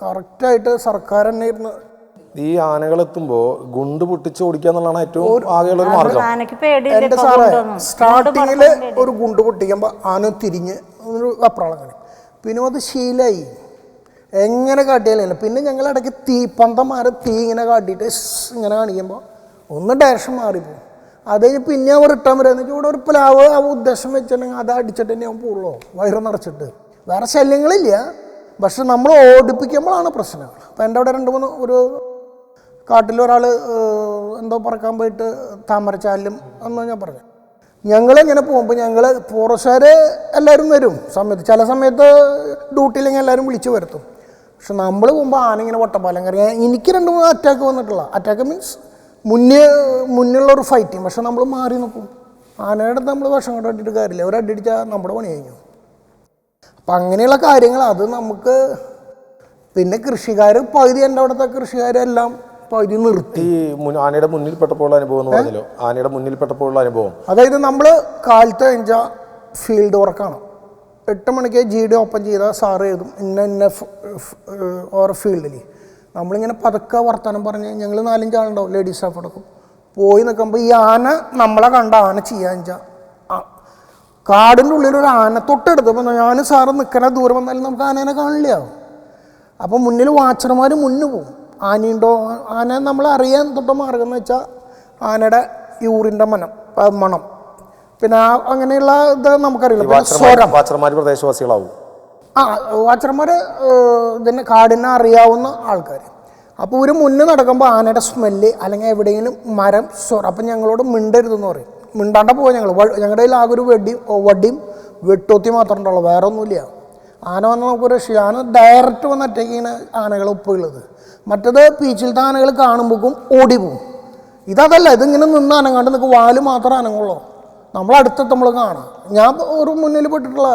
കറക്റ്റായിട്ട് സർക്കാർ തന്നെ ഇരുന്ന്. ഈ ആനകൾ എത്തുമ്പോൾ ഗുണ്ട് പൊട്ടിച്ച് ഓടിക്കുക എന്നുള്ളതാണ് ഏറ്റവും ആകെയുള്ള ഒരു മാർഗം. എൻ്റെ സാറേ, സ്റ്റാർട്ടിങ്ങിൽ ഒരു ഗുണ്ട് പൊട്ടിക്കുമ്പോൾ ആന തിരിഞ്ഞ് ഒരു വെപ്രാളം കാണും. പിന്നെ അത് ശീലമായി, എങ്ങനെ കാട്ടിയാലില്ല. പിന്നെ ഞങ്ങൾ ഇടയ്ക്ക് പന്തമാരെ തീ ഇങ്ങനെ കാട്ടിയിട്ട് ഇങ്ങനെ കാണിക്കുമ്പോൾ ഒന്ന് ഡയറക്ഷൻ മാറിപ്പോകും. അത് കഴിഞ്ഞ് പിന്നെ അവർ റിട്ടേൺ വരുന്നത് ഇവിടെ ഒരു പ്ലാവ് ആ ഉദ്ദേശം വെച്ചിട്ടുണ്ടെങ്കിൽ അത് അടിച്ചിട്ട് തന്നെ അവൻ പോകുള്ളൂ, വയറ് നിറച്ചിട്ട്. വേറെ ശല്യങ്ങളില്ല, പക്ഷെ നമ്മൾ ഓടിപ്പിക്കുമ്പോഴാണ് പ്രശ്നങ്ങൾ. അപ്പോൾ എൻ്റെ അവിടെ 2-3 ഒരു കാട്ടിലൊരാൾ എന്തോ പറക്കാൻ പോയിട്ട് താമരച്ചാലും എന്നോ ഞാൻ പറഞ്ഞു. ഞങ്ങളിങ്ങനെ പോകുമ്പോൾ ഞങ്ങൾ ഫോറസ്റ്റുകാർ എല്ലാവരും വരും സമയത്ത്, ചില സമയത്ത് ഡ്യൂട്ടിയില്ലെങ്കിൽ എല്ലാവരും വിളിച്ച് വരുത്തും. പക്ഷെ നമ്മൾ പോകുമ്പോൾ ആന ഇങ്ങനെ വട്ടപ്പാലം കയറി. എനിക്ക് 2-3 അറ്റാക്ക് വന്നിട്ടുള്ള, അറ്റാക്ക് മീൻസ് മുന്നിലുള്ളൊരു ഫൈറ്റിങ്. പക്ഷെ നമ്മൾ മാറി നിൽക്കും. ആനയുടെ അടുത്ത് നമ്മൾ വിഷം കൊണ്ട് അടിയിട്ട് കാര്യമില്ല, ഒരു അടിച്ചാൽ നമ്മുടെ പണി കഴിഞ്ഞു. അപ്പം അങ്ങനെയുള്ള കാര്യങ്ങൾ അത് നമുക്ക്. പിന്നെ കൃഷിക്കാർ പകുതി എൻ്റെ അവിടുത്തെ കൃഷിക്കാരെല്ലാം പകുതി നിർത്തി. ഈ ആനയുടെ മുന്നിൽപ്പെട്ടപ്പോഴുള്ള അനുഭവം എന്ന് പറഞ്ഞല്ലോ, ആനയുടെ മുന്നിൽപ്പെട്ടപ്പോഴുള്ള അനുഭവം അതായത് നമ്മൾ കാലത്ത് കഴിഞ്ഞാൽ ഫീൽഡ് വർക്കാണ്. 8 മണിക്ക് GD ഓപ്പൺ ചെയ്താൽ സാറ് എഴുതും ഇന്ന ഓരോ ഫീൽഡിൽ. നമ്മളിങ്ങനെ പതുക്കെ വർത്തമാനം പറഞ്ഞ് ഞങ്ങൾ 4-5 ആളുണ്ടാവും, ലേഡീസ് സ്റ്റാഫ് അടക്കം. പോയി നിൽക്കുമ്പോൾ ഈ ആന നമ്മളെ കണ്ട ആന ചെയ്യാൻ വെച്ചാൽ കാടിൻ്റെ ഉള്ളിലൊരു ആന തൊട്ടെടുത്ത്. അപ്പം ഞാൻ സാറ് നിൽക്കണ ദൂരം വന്നാലും നമുക്ക് ആനേനെ കാണില്ല. അപ്പം മുന്നിൽ വാച്ചർമാർ മുന്നു പോകും. ആനയുണ്ടോ, ആന നമ്മൾ അറിയാൻ തൊട്ട മാർഗം എന്ന് വെച്ചാൽ ആനയുടെ യൂറിൻ്റെ മണം, പിന്നെ അങ്ങനെയുള്ള ഇത് നമുക്കറിയില്ല. സ്വരം. വാച്ചർമാർ പ്രദേശവാസികളാവും. വാച്ചർമാർ ഇതിന് കാടിനെ അറിയാവുന്ന ആൾക്കാർ. അപ്പോൾ ഒരു മുന്നേ നടക്കുമ്പോൾ ആനയുടെ സ്മെല്ല് അല്ലെങ്കിൽ എവിടെയെങ്കിലും മരം സ്വരം. അപ്പം ഞങ്ങളോട് മിണ്ടരുതെന്ന് പറയും. മിണ്ടാണ്ട പോവാം ഞങ്ങൾ. ഞങ്ങളുടെ കയ്യിൽ ആകെ ഒരു വടിയും വെട്ടോത്തി മാത്രമേ ഉണ്ടാവുള്ളൂ, വേറെ ഒന്നുമില്ല. ആന വന്ന് നമുക്കൊരു ആന ഡയറക്റ്റ് വന്ന് അറ്റാക്കിങ്ങനെ ആനകൾ ഉപ്പുള്ളത്. മറ്റത് പീച്ചിലത്തെ ആനകൾ കാണുമ്പോഴേക്കും ഓടി പോകും. ഇതല്ല, ഇതിങ്ങനെ നിന്ന് അനങ്ങാണ്ട് നിൽക്കും, വാല് മാത്രം അനങ്ങുള്ളൂ. നമ്മളടുത്തെത്തുമ്പോൾ കാണാം. ഞാൻ ഒരു മുന്നിൽ പെട്ടിട്ടുള്ള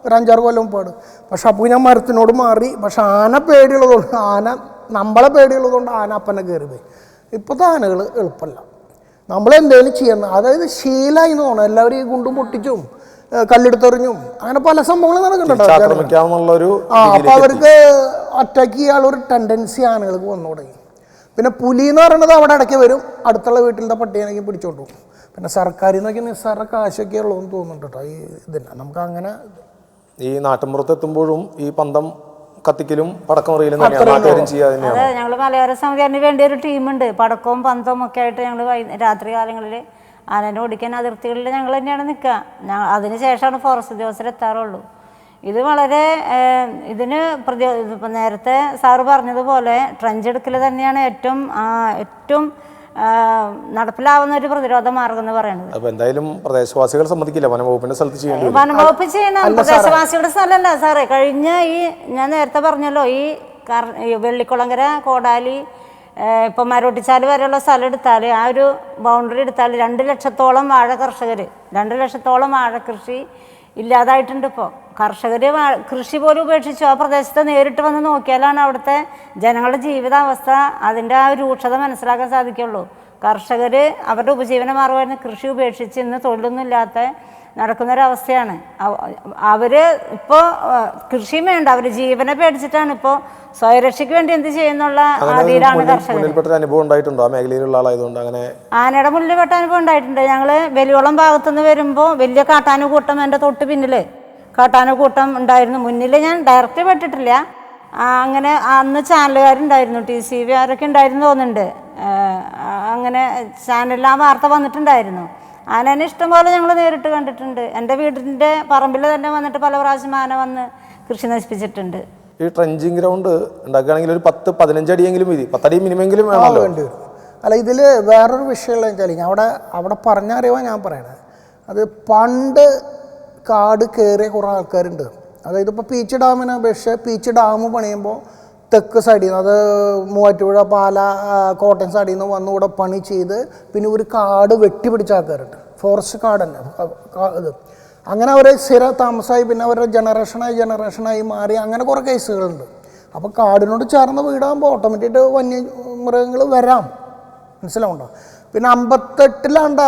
ഒരു 5-6 കൊല്ലം മുമ്പാണ്. പക്ഷെ അപ്പോൾ ഞാൻ മരത്തിനോട് മാറി. പക്ഷെ ആന പേടിയുള്ളതുകൊണ്ട്, നമ്മളെ പേടിയുള്ളതുകൊണ്ട് ആന അപ്പനെ കയറി പോയി. ഇപ്പോഴത്തെ ആനകൾ എളുപ്പമല്ല. നമ്മളെന്തെങ്കിലും ചെയ്യുന്നത്, അതായത് ശീലമായി എന്ന് തോന്നുന്നു. എല്ലാവരും ഈ ഗുണ്ടും പൊട്ടിച്ചും കല്ലെടുത്തെറിഞ്ഞും അങ്ങനെ പല സംഭവങ്ങളും നടക്കുന്നുണ്ട്. അപ്പോൾ അവർക്ക് അറ്റാക്ക് ചെയ്യാനുള്ളൊരു ടെൻഡൻസി ആനകൾക്ക് വന്നു തുടങ്ങി. പിന്നെ പുലി എന്ന് പറയുന്നത് അവിടെ ഇടയ്ക്ക് വരും, അടുത്തുള്ള വീട്ടിലത്തെ പട്ടിയാണെങ്കിൽ പിടിച്ചോണ്ട് പോകും. പിന്നെ സർക്കാരിൽ നിന്നൊക്കെ നിസ്സാര കാശൊക്കെ ഉള്ളതെന്ന് തോന്നുന്നുണ്ട് കേട്ടോ. ഈ ഇതില്ല നമുക്ക് അങ്ങനെ. ഈ നാട്ടിൻപുറത്ത് എത്തുമ്പോഴും ഈ പന്തം കത്തിക്കലും പടക്കം എറിയലും നാട്ടുകാരും ചെയ്യാതെ. അതെ, ഞങ്ങൾ മലയോര സമിതിന് വേണ്ടി ഒരു ടീമുണ്ട്. പടക്കവും പന്തവും ഒക്കെ ആയിട്ട് ഞങ്ങൾ രാത്രി കാലങ്ങളിൽ ആനേനെ ഓടിക്കാൻ അതിർത്തികളിൽ ഞങ്ങൾ തന്നെയാണ് നിൽക്കുക. അതിന് ശേഷമാണ് ഫോറസ്റ്റ് ഉദ്യോഗസ്ഥർ എത്താറുള്ളൂ. ഇത് വളരെ ഇതിന് ഇപ്പം നേരത്തെ സാറ് പറഞ്ഞതുപോലെ ട്രെഞ്ച് എടുക്കൽ തന്നെയാണ് ഏറ്റവും നടപ്പിലാവുന്ന ഒരു പ്രതിരോധ മാർഗം എന്ന് പറയുന്നത്. അപ്പോൾ എന്തായാലും പ്രദേശവാസികൾ സമ്മതിക്കില്ല, വനംവകുപ്പിന്റെ സ്ഥലത്ത് ചെയ്യേണ്ടി വരും. വനംവകുപ്പ് ചെയ്യണം, പ്രദേശവാസികളുടെ സ്ഥലമല്ല സാറേ. കഴിഞ്ഞ ഞാൻ നേരത്തെ പറഞ്ഞല്ലോ, ഈ വെള്ളിക്കുളങ്ങര, കോടാലി, ഇപ്പം മരോട്ടിച്ചാൽ വരെയുള്ള സ്ഥലം എടുത്താൽ, ആ ഒരു ബൗണ്ടറി എടുത്താൽ 2 ലക്ഷത്തോളം വാഴ കർഷകർ, 2 ലക്ഷത്തോളം വാഴ കൃഷി ഇല്ലാതായിട്ടുണ്ട്. ഇപ്പോൾ കർഷകർ കൃഷി പോലും ഉപേക്ഷിച്ചു. ആ പ്രദേശത്ത് നേരിട്ട് വന്ന് നോക്കിയാലാണ് അവിടുത്തെ ജനങ്ങളുടെ ജീവിതാവസ്ഥ, അതിൻ്റെ ആ രൂക്ഷത മനസ്സിലാക്കാൻ സാധിക്കുള്ളൂ. കർഷകർ അവരുടെ ഉപജീവന മാർഗമായിരുന്നു കൃഷി ഉപേക്ഷിച്ച് ഇന്ന് തൊഴിലൊന്നും ഇല്ലാത്ത നടക്കുന്നൊരവസ്ഥയാണ്. അവർ ഇപ്പോൾ കൃഷിയും വേണ്ട, അവർ ജീവനെ പേടിച്ചിട്ടാണ് ഇപ്പോൾ സ്വയരക്ഷയ്ക്ക് വേണ്ടി എന്ത് ചെയ്യുന്നുള്ള ആദിയിലാണ് കർഷകർ. ആനയുടെ മുന്നിൽപ്പെട്ട അനുഭവം ഉണ്ടായിട്ടുണ്ട്. ഞങ്ങൾ വെലിയോളം ഭാഗത്തുനിന്ന് വരുമ്പോൾ വലിയ കാട്ടാനക്കൂട്ടം എൻ്റെ തൊട്ട് പിന്നിൽ കാട്ടാനക്കൂട്ടം ഉണ്ടായിരുന്നു. മുന്നിൽ ഞാൻ ഡയറക്റ്റ് പെട്ടിട്ടില്ല. അങ്ങനെ അന്ന് ചാനലുകാരുണ്ടായിരുന്നു, TCV ആരൊക്കെ ഉണ്ടായിരുന്നു തോന്നുന്നുണ്ട്. അങ്ങനെ ചാനലിൽ ആ വാർത്ത വന്നിട്ടുണ്ടായിരുന്നു. ആനേനെ ഇഷ്ടംപോലെ ഞങ്ങൾ നേരിട്ട് കണ്ടിട്ടുണ്ട്. എൻ്റെ വീടിൻ്റെ പറമ്പിൽ തന്നെ വന്നിട്ട് പല പ്രാവശ്യം ആന വന്ന് കൃഷി നശിപ്പിച്ചിട്ടുണ്ട്. ഈ ട്രെഞ്ചിങ് ഗ്രൗണ്ട് ഉണ്ടാക്കുകയാണെങ്കിൽ ഒരു 10-15 അടിയെങ്കിലും മതി, 10 അടി മിനിമെങ്കിലും വേണ്ടി വരും. അല്ല, ഇതിൽ വേറൊരു വിഷയമുള്ള വെച്ചാൽ അവിടെ പറഞ്ഞറിയാൻ ഞാൻ പറയണത്, അത് പണ്ട് കാട് കയറിയ കുറേ ആൾക്കാരുണ്ട്. അതായത് ഇപ്പോൾ പീച്ച് ഡാമിനെ അപേക്ഷിച്ച് പീച്ച് ഡാം പണിയുമ്പോൾ തെക്ക് സൈഡിൽ നിന്ന്, അത് മൂവാറ്റുപുഴ, പാല, കോട്ടയം സൈഡിൽ നിന്ന് വന്നുകൂടെ പണി ചെയ്ത് പിന്നെ ഒരു കാട് വെട്ടിപ്പിടിച്ച ആൾക്കാരുണ്ട്. ഫോറസ്റ്റ് കാട് തന്നെ ഇത്. അങ്ങനെ അവർ സ്ഥിര താമസമായി, പിന്നെ അവരുടെ ജനറേഷനായി മാറി. അങ്ങനെ കുറേ കേസുകളുണ്ട്. അപ്പോൾ കാടിനോട് ചേർന്ന് വീടാകുമ്പോൾ ഓട്ടോമാറ്റിക്കായിട്ട് വന്യമൃഗങ്ങൾ വരാം. മനസ്സിലാവുണ്ടോ? പിന്നെ 58-ലാണ്ട്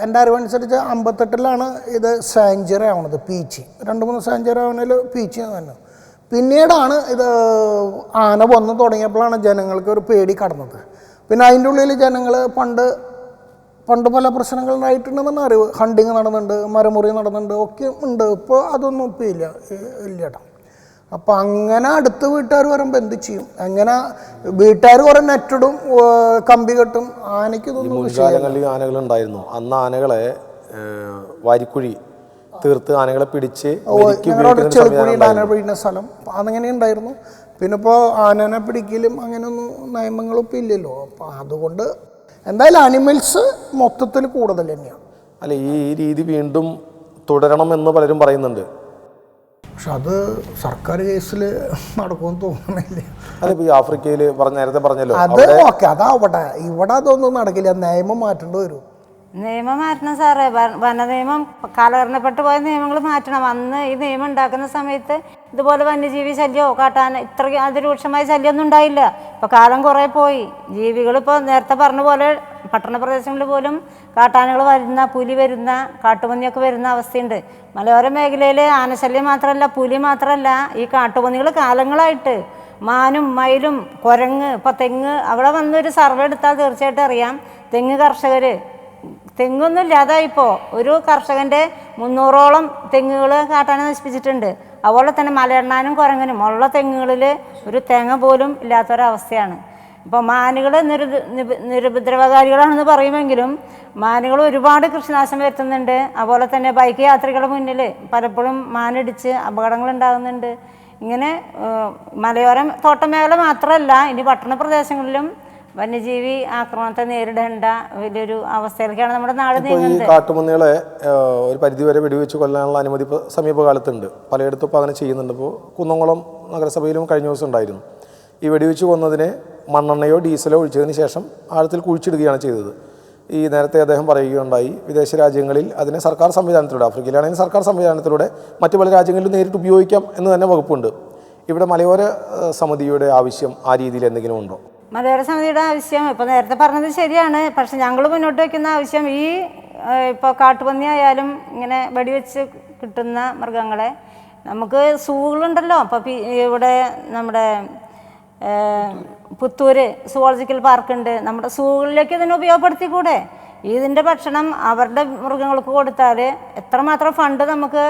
എൻ്റെ അറിവനുസരിച്ച് 58-ലാണ് ഇത് സാങ്ച്വറി ആവണത്. പീച്ച് 2-3 സാങ്ച്വറി ആവണതിൽ പീച്ച് തന്നെ. പിന്നീടാണ് ഇത് ആന വന്നു തുടങ്ങിയപ്പോഴാണ് ജനങ്ങൾക്ക് ഒരു പേടി കടന്നത്. പിന്നെ അതിൻ്റെ ഉള്ളിൽ ജനങ്ങൾ പണ്ട് പല പ്രശ്നങ്ങളുണ്ടായിട്ടുണ്ടെന്നാണ് അറിവ്. ഹണ്ടിങ് നടന്നുണ്ട്, മരമുറി നടന്നുണ്ട്, ഒക്കെ ഉണ്ട്. ഇപ്പോൾ അതൊന്നും ഇപ്പോൾ ഇല്ല ചേട്ടാ. അപ്പം അങ്ങനെ അടുത്ത വീട്ടുകാർ വരുമ്പോൾ എന്ത് ചെയ്യും? അങ്ങനെ വീട്ടുകാർ കുറേ നെറ്റിടും, കമ്പി കെട്ടും. ആനയ്ക്ക് മുൻകാലങ്ങളിൽ ആനകളുണ്ടായിരുന്നു. അന്ന് ആനകളെ വാരിക്കുഴി തീർത്ത് ആനകളെ പിടിച്ച് ചെളിക്കുഴി ആന പിടിക്കുന്ന സ്ഥലം അതങ്ങനെ ഉണ്ടായിരുന്നു. പിന്നെ ഇപ്പോൾ ആനനെ പിടിക്കലും അങ്ങനെയൊന്നും നിയമങ്ങളും ഇപ്പം ഇല്ലല്ലോ. അപ്പം അതുകൊണ്ട് എന്തായാലും അനിമൽസ് മൊത്തത്തിൽ കൂടുതൽ തന്നെയാണ്. അല്ല, ഈ രീതി വീണ്ടും തുടരണമെന്ന് പലരും പറയുന്നുണ്ട്. പക്ഷെ അത് സർക്കാർ കേസിൽ നടക്കുമെന്ന് തോന്നുന്നില്ലേ. അതിപ്പോൾ ഈ ആഫ്രിക്കയിൽ നേരത്തെ പറഞ്ഞല്ലോ, അത് ഓക്കെ, അതാവട്ടെ. ഇവിടെ അതൊന്നും നടക്കില്ല. നിയമം മാറ്റേണ്ടി വരും. നിയമം മാറ്റണം സാറേ. വന നിയമം കാലഹരണപ്പെട്ടു പോയ നിയമങ്ങൾ മാറ്റണം. അന്ന് ഈ നിയമം ഉണ്ടാക്കുന്ന സമയത്ത് ഇതുപോലെ വന്യജീവി ശല്യമോ കാട്ടാൻ ഇത്ര അതിരൂക്ഷമായ ശല്യമൊന്നും ഉണ്ടായില്ല. ഇപ്പോൾ കാലം കുറേ പോയി. ജീവികളിപ്പോൾ നേരത്തെ പറഞ്ഞ പോലെ പട്ടണ പ്രദേശങ്ങളിൽ പോലും കാട്ടാനകൾ വരുന്ന, പുലി വരുന്ന, കാട്ടുപന്നിയൊക്കെ വരുന്ന അവസ്ഥയുണ്ട്. മലയോര മേഖലയിൽ ആനശല്യം മാത്രമല്ല, പുലി മാത്രമല്ല, ഈ കാട്ടുപന്നികൾ കാലങ്ങളായിട്ട് മാനും മയിലും കുരങ്ങ്, ഇപ്പോൾ തെങ്ങ് അവിടെ വന്നൊരു സർവേ എടുത്താൽ തീർച്ചയായിട്ടും അറിയാം. തെങ്ങ് കർഷകർ തെങ്ങൊന്നും ഇല്ലാതായിപ്പോൾ ഒരു കർഷകൻ്റെ 300ഓളം തെങ്ങുകൾ കാട്ടാനെ നശിപ്പിച്ചിട്ടുണ്ട്. അതുപോലെ തന്നെ മലയെണ്ണാനും കുരങ്ങനും ഉള്ള തെങ്ങുകളിൽ ഒരു തേങ്ങ പോലും ഇല്ലാത്തൊരവസ്ഥയാണ്. ഇപ്പോൾ മാനുകൾ നിരുപദ്രവകാരികളാണെന്ന് പറയുമെങ്കിലും മാനുകൾ ഒരുപാട് കൃഷിനാശം വരുത്തുന്നുണ്ട്. അതുപോലെ തന്നെ ബൈക്ക് യാത്രികളുടെ മുന്നിൽ പലപ്പോഴും മാനിടിച്ച് അപകടങ്ങൾ ഉണ്ടാകുന്നുണ്ട്. ഇങ്ങനെ മലയോര തോട്ടമേഖല മാത്രമല്ല, ഇനി പട്ടണ പ്രദേശങ്ങളിലും വന്യജീവി ആക്രമണത്തെ നേരിടേണ്ട വലിയൊരു അവസ്ഥയിലേക്കാണ് നമ്മുടെ നാട് നീങ്ങുന്നത്. ഈ കാട്ടുപന്നികളെ ഒരു പരിധിവരെ വെടിവെച്ച് കൊല്ലാനുള്ള അനുമതി ഇപ്പോൾ സമീപകാലത്തുണ്ട്. പലയിടത്തും ഇപ്പോൾ അങ്ങനെ ചെയ്യുന്നുണ്ട്. ഇപ്പോൾ കുന്നംകുളം നഗരസഭയിലും കഴിഞ്ഞ ദിവസം ഉണ്ടായിരുന്നു. ഈ വെടിവെച്ച് കൊന്നതിനെ മണ്ണെണ്ണയോ ഡീസലോ ഒഴിച്ചതിന് ശേഷം ആഴത്തിൽ കുഴിച്ചിടുകയാണ് ചെയ്തത്. ഈ നേരത്തെ അദ്ദേഹം പറയുകയുണ്ടായി, വിദേശ രാജ്യങ്ങളിൽ അതിനെ സർക്കാർ സംവിധാനത്തിലൂടെ, ആഫ്രിക്കയിലാണെങ്കിൽ സർക്കാർ സംവിധാനത്തിലൂടെ മറ്റു പല രാജ്യങ്ങളിലും നേരിട്ട് ഉപയോഗിക്കാം എന്ന് തന്നെ വകുപ്പുണ്ട്. ഇവിടെ മലയോര സമിതിയുടെ ആവശ്യം ആ രീതിയിൽ എന്തെങ്കിലും ഉണ്ടോ? മലയോര സമിതിയുടെ ആവശ്യം ഇപ്പോൾ നേരത്തെ പറഞ്ഞത് ശരിയാണ്. പക്ഷെ ഞങ്ങൾ മുന്നോട്ട് വയ്ക്കുന്ന ആവശ്യം ഈ ഇപ്പോൾ കാട്ടുപന്നി ആയാലും ഇങ്ങനെ വെടിവെച്ച് കിട്ടുന്ന മൃഗങ്ങളെ നമുക്ക് സൂകളുണ്ടല്ലോ. അപ്പോൾ ഇവിടെ നമ്മുടെ പുത്തൂര് സുവോളജിക്കൽ പാർക്കുണ്ട്. നമ്മുടെ സൂകളിലേക്ക് ഇതിനെ ഉപയോഗപ്പെടുത്തിക്കൂടെ? ഇതിൻ്റെ ഭക്ഷണം അവരുടെ മൃഗങ്ങൾക്ക് കൊടുത്താൽ എത്രമാത്രം ഫണ്ട് നമുക്ക്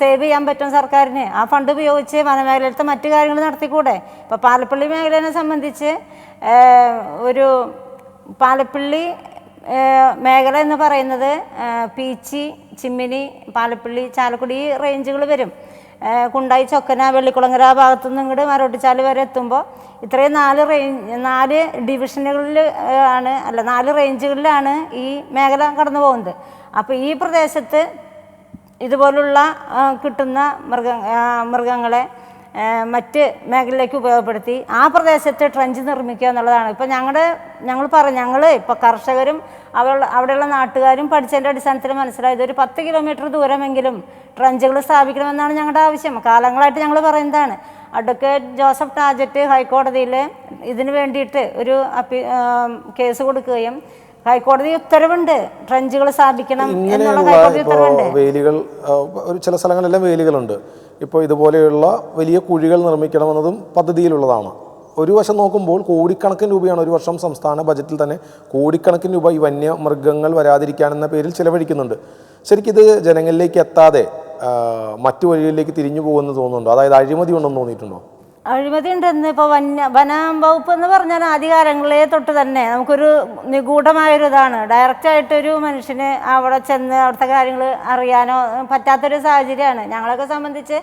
സേവ് ചെയ്യാൻ പറ്റും സർക്കാരിന്. ആ ഫണ്ട് ഉപയോഗിച്ച് വനമേഖലയിലത്തെ മറ്റു കാര്യങ്ങൾ നടത്തിക്കൂടെ? ഇപ്പോൾ പാലപ്പള്ളി മേഖലയെ സംബന്ധിച്ച് ഒരു പാലപ്പള്ളി മേഖല എന്ന് പറയുന്നത് പീച്ചി, ചിമ്മിനി, പാലപ്പള്ളി, ചാലക്കുടി റേഞ്ചുകൾ വരും. കുണ്ടായി, ചൊക്കന, വെള്ളിക്കുളങ്ങര ഭാഗത്തു നിന്ന് ഇങ്ങോട്ട് മരോട്ടിച്ചാല് വരെ എത്തുമ്പോൾ ഇത്രയും 4 ഡിവിഷനുകളിൽ ആണ്, അല്ല 4 റേഞ്ചുകളിലാണ് ഈ മേഖല കടന്നു പോകുന്നത്. അപ്പോൾ ഈ പ്രദേശത്ത് ഇതുപോലുള്ള കിട്ടുന്ന മൃഗങ്ങളെ മറ്റ് മേഖലയിലേക്ക് ഉപയോഗപ്പെടുത്തി ആ പ്രദേശത്ത് ട്രഞ്ച് നിർമ്മിക്കുക എന്നുള്ളതാണ്. ഇപ്പോൾ ഞങ്ങൾ ഇപ്പോൾ കർഷകരും അവിടെയുള്ള നാട്ടുകാരും പഠിച്ചതിൻ്റെ അടിസ്ഥാനത്തിൽ മനസ്സിലായത് ഒരു 10 കിലോമീറ്റർ ദൂരമെങ്കിലും ട്രഞ്ചുകൾ സ്ഥാപിക്കണമെന്നാണ് ഞങ്ങളുടെ ആവശ്യം. കാലങ്ങളായിട്ട് ഞങ്ങൾ പറയുന്നതാണ്. അഡ്വക്കേറ്റ് ജോസഫ് ടാജറ്റ് ഹൈക്കോടതിയിൽ ഇതിന് വേണ്ടിയിട്ട് ഒരു കേസ് കൊടുക്കുകയും ഹൈക്കോടതി ഉത്തരവുണ്ട്, ട്രഞ്ചുകൾ സ്ഥാപിക്കണം എന്നുള്ള ഹൈക്കോടതി ഉത്തരവുണ്ട്. വേലികൾ ചില സ്ഥലങ്ങളിലെല്ലാം വേലികളുണ്ട്. ഇപ്പോൾ ഇതുപോലെയുള്ള വലിയ കുഴികൾ നിർമ്മിക്കണമെന്നതും പദ്ധതിയിലുള്ളതാണ്. ഒരു വശം നോക്കുമ്പോൾ കോടിക്കണക്കിന് രൂപയാണ് ഒരു വർഷം സംസ്ഥാന ബജറ്റിൽ തന്നെ കോടിക്കണക്കിന് രൂപ ഈ വന്യമൃഗങ്ങൾ വരാതിരിക്കാനെന്ന പേരിൽ ചിലവഴിക്കുന്നുണ്ട്. ശരിക്കും ഇത് ജനങ്ങളിലേക്ക് എത്താതെ മറ്റു വഴികളിലേക്ക് തിരിഞ്ഞു പോകുമെന്ന് തോന്നുന്നുണ്ടോ? അതായത് അഴിമതി ഉണ്ടെന്ന് തോന്നിയിട്ടുണ്ടോ? അഴിമതി ഉണ്ടെന്ന് ഇപ്പോൾ വനം വകുപ്പ് എന്ന് പറഞ്ഞാൽ ആദ്യകാലങ്ങളെ തൊട്ട് തന്നെ നമുക്കൊരു നിഗൂഢമായൊരു ഇതാണ്. ഡയറക്റ്റായിട്ടൊരു മനുഷ്യന് അവിടെ ചെന്ന് അവിടുത്തെ കാര്യങ്ങൾ അറിയാനോ പറ്റാത്തൊരു സാഹചര്യമാണ്. ഞങ്ങളൊക്കെ സംബന്ധിച്ച്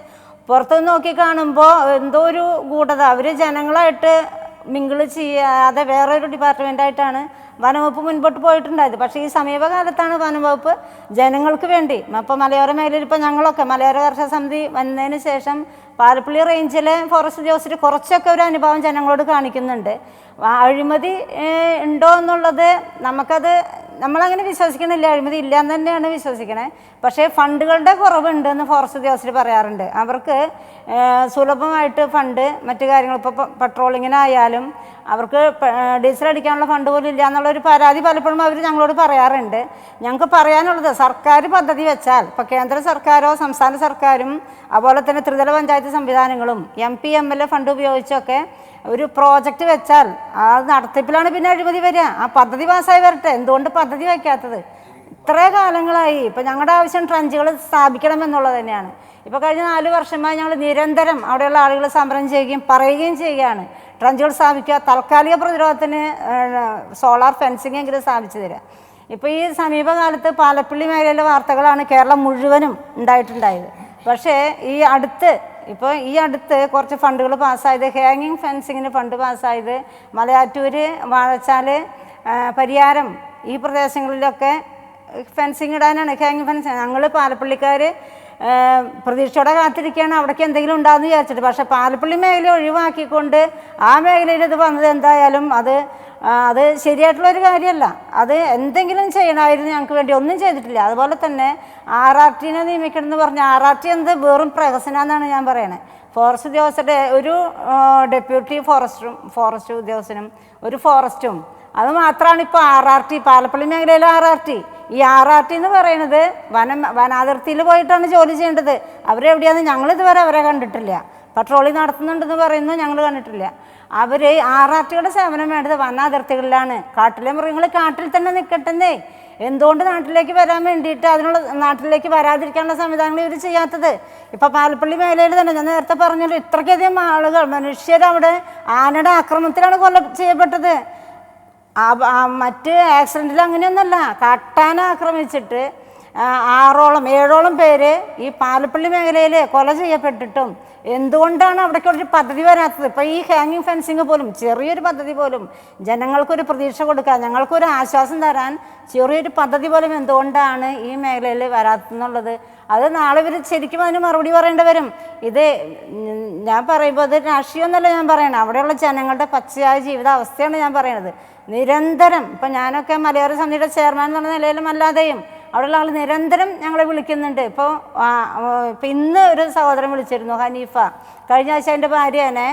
പുറത്തുനിന്ന് നോക്കി കാണുമ്പോൾ എന്തോ ഒരു ഗൂഢത. അവർ ജനങ്ങളായിട്ട് മിങ്കിൾ ചെയ്യാതെ വേറൊരു ഡിപ്പാർട്ട്മെൻറ്റായിട്ടാണ് വനംവകുപ്പ് മുൻപോട്ട് പോയിട്ടുണ്ടായത്. പക്ഷേ ഈ സമീപകാലത്താണ് വനംവകുപ്പ് ജനങ്ങൾക്ക് വേണ്ടി, ഇപ്പോൾ മലയോര മേഖലയിൽ ഇപ്പോൾ ഞങ്ങളൊക്കെ മലയോര കർഷക സമിതി വന്നതിന് ശേഷം പാലപ്പള്ളി റേഞ്ചിലെ ഫോറസ്റ്റ് ഉദ്യോഗസ്ഥർ കുറച്ചൊക്കെ ഒരു അനുഭവം ജനങ്ങളോട് കാണിക്കുന്നുണ്ട്. അഴിമതി ഉണ്ടോ എന്നുള്ളത് നമ്മളങ്ങനെ വിശ്വസിക്കണില്ല. അഴിമതി ഇല്ല എന്ന് തന്നെയാണ് വിശ്വസിക്കണേ. പക്ഷേ ഫണ്ടുകളുടെ കുറവുണ്ടെന്ന് ഫോറസ്റ്റ് ഉദ്യോഗസ്ഥർ പറയാറുണ്ട്. അവർക്ക് സുലഭമായിട്ട് ഫണ്ട് മറ്റു കാര്യങ്ങൾ ഇപ്പോൾ പട്രോളിങ്ങിനായാലും അവർക്ക് ഡീസൽ അടിക്കാനുള്ള ഫണ്ട് പോലും ഇല്ല എന്നുള്ളൊരു പരാതി പലപ്പോഴും അവർ ഞങ്ങളോട് പറയാറുണ്ട്. ഞങ്ങൾക്ക് പറയാനുള്ളത്, സർക്കാർ പദ്ധതി വെച്ചാൽ ഇപ്പോൾ കേന്ദ്ര സർക്കാരോ സംസ്ഥാന സർക്കാരും അതുപോലെ തന്നെ ത്രിതല പഞ്ചായത്ത് സംവിധാനങ്ങളും MP MLA ഫണ്ട് ഉപയോഗിച്ചൊക്കെ ഒരു പ്രോജക്റ്റ് വെച്ചാൽ ആ നടത്തിപ്പിലാണ് പിന്നെ അഴിമതി വരിക. ആ പദ്ധതി പാസ്സായി വരട്ടെ. എന്തുകൊണ്ട് പദ്ധതി വയ്ക്കാത്തത്? ഇത്രേ കാലങ്ങളായി. ഇപ്പോൾ ഞങ്ങളുടെ ആവശ്യം ട്രഞ്ചുകൾ സ്ഥാപിക്കണം എന്നുള്ളത് തന്നെയാണ്. ഇപ്പോൾ കഴിഞ്ഞ 4 വർഷമായി ഞങ്ങൾ നിരന്തരം അവിടെയുള്ള ആളുകൾ സമരം ചെയ്യുകയും പറയുകയും ചെയ്യുകയാണ്, ട്രഞ്ചുകൾ സ്ഥാപിക്കുക, താൽക്കാലിക പ്രതിരോധത്തിന് സോളാർ ഫെൻസിങ് എങ്കിലും സ്ഥാപിച്ചു തരിക. ഇപ്പോൾ ഈ സമീപകാലത്ത് പാലപ്പള്ളി മേഖലയിലെ വാർത്തകളാണ് കേരളം മുഴുവനും ഉണ്ടായിട്ടുണ്ടായത്. പക്ഷേ ഈ അടുത്ത് കുറച്ച് ഫണ്ടുകൾ പാസ്സായത്, ഹാങ്ങിങ് ഫെൻസിങ്ങിന് ഫണ്ട് പാസ്സായത്, മലയാറ്റൂർ, വാഴച്ചാൽ, പരിയാരം ഈ പ്രദേശങ്ങളിലൊക്കെ ഫെൻസിങ് ഇടാനാണ്. ഹാങ്ങിങ് ഫെൻസിങ് ഞങ്ങൾ പാലപ്പള്ളിക്കാർ പ്രതീക്ഷയോടെ കാത്തിരിക്കുകയാണ് അവിടേക്ക് എന്തെങ്കിലും ഉണ്ടാകുമെന്ന് വിചാരിച്ചിട്ട്. പക്ഷേ പാലപ്പള്ളി മേഖല ഒഴിവാക്കിക്കൊണ്ട് ആ മേഖലയിൽ ഇത് വന്നത് എന്തായാലും അത് ശരിയായിട്ടുള്ളൊരു കാര്യമല്ല. അത് എന്തെങ്കിലും ചെയ്യണമായിരുന്നു, ഞങ്ങൾക്ക് വേണ്ടി ഒന്നും ചെയ്തിട്ടില്ല. അതുപോലെ തന്നെ RRT നിയമിക്കണം എന്ന് പറഞ്ഞാൽ RRT എന്ത് വെറും പ്രഹസനാന്നാണ് ഞാൻ പറയണത്. ഫോറസ്റ്റ് ഉദ്യോഗസ്ഥരുടെ ഒരു ഡെപ്യൂട്ടി ഫോറസ്റ്റ് ഉദ്യോഗസ്ഥനും ഒരു ഫോറസ്റ്റും അത് മാത്രമാണ് ഇപ്പോൾ RRT പാലപ്പള്ളി മേഖലയിലെ RRT. ഈ RRT എന്ന് പറയുന്നത് വനാതിർത്തിയിൽ പോയിട്ടാണ് ജോലി ചെയ്യേണ്ടത്. അവരെവിടെയാണെന്ന് ഞങ്ങളിതുവരെ അവരെ കണ്ടിട്ടില്ല. പട്രോളിംഗ് നടത്തുന്നുണ്ടെന്ന് പറയുന്നു, ഞങ്ങൾ കണ്ടിട്ടില്ല. അവർ RRTയുടെ സേവനം വേണ്ടത് വനാതിർത്തികളിലാണ്. കാട്ടിലെ മൃഗങ്ങൾ കാട്ടിൽ തന്നെ നിൽക്കട്ടെന്നേ. എന്തുകൊണ്ട് നാട്ടിലേക്ക് വരാൻ വേണ്ടിയിട്ട് നാട്ടിലേക്ക് വരാതിരിക്കാനുള്ള സംവിധാനങ്ങൾ ഇവർ ചെയ്യാത്തത്? ഇപ്പോൾ പാലപ്പള്ളി മേഖലയിൽ തന്നെ ഞാൻ നേരത്തെ പറഞ്ഞല്ലോ, ഇത്രയ്ക്കധികം ആളുകൾ മനുഷ്യരവിടെ ആനയുടെ ആക്രമണത്തിലാണ് ചെയ്യപ്പെട്ടത്. മറ്റ് ആക്സിഡൻറ്റിൽ അങ്ങനെയൊന്നുമല്ല. കാട്ടാന ആക്രമിച്ചിട്ട് 6-7 പേര് ഈ പാലപ്പള്ളി മേഖലയിൽ കൊല ചെയ്യപ്പെട്ടിട്ടും എന്തുകൊണ്ടാണ് അവിടേക്ക് ഒരു പദ്ധതി വരാത്തത്? ഇപ്പോൾ ഈ ഹാങ്ങിങ് ഫെൻസിങ് പോലും, ചെറിയൊരു പദ്ധതി പോലും, ജനങ്ങൾക്കൊരു പ്രതീക്ഷ കൊടുക്കാൻ, ഞങ്ങൾക്കൊരു ആശ്വാസം തരാൻ ചെറിയൊരു പദ്ധതി പോലും എന്തുകൊണ്ടാണ് ഈ മേഖലയിൽ വരാത്തെന്നുള്ളത് അത് നാളെ ഇവർ ശരിക്കും അതിന് മറുപടി പറയേണ്ടി വരും. ഇത് ഞാൻ പറയുമ്പോൾ അത് രാഷ്ട്രീയമൊന്നുമല്ല ഞാൻ പറയണത്, അവിടെയുള്ള ജനങ്ങളുടെ പച്ചയായ ജീവിതാവസ്ഥയാണ് ഞാൻ പറയണത്. നിരന്തരം ഇപ്പം ഞാനൊക്കെ മലയോര സമിതിയുടെ ചെയർമാൻ എന്നുള്ള നിലയിലും അല്ലാതെയും അവിടെയുള്ള ആൾ നിരന്തരം ഞങ്ങളെ വിളിക്കുന്നുണ്ട്. ഇപ്പോൾ ഇന്ന് ഒരു സഹോദരൻ വിളിച്ചിരുന്നു, ഹനീഫ. കഴിഞ്ഞ ആഴ്ച എൻ്റെ ഭാര്യനെ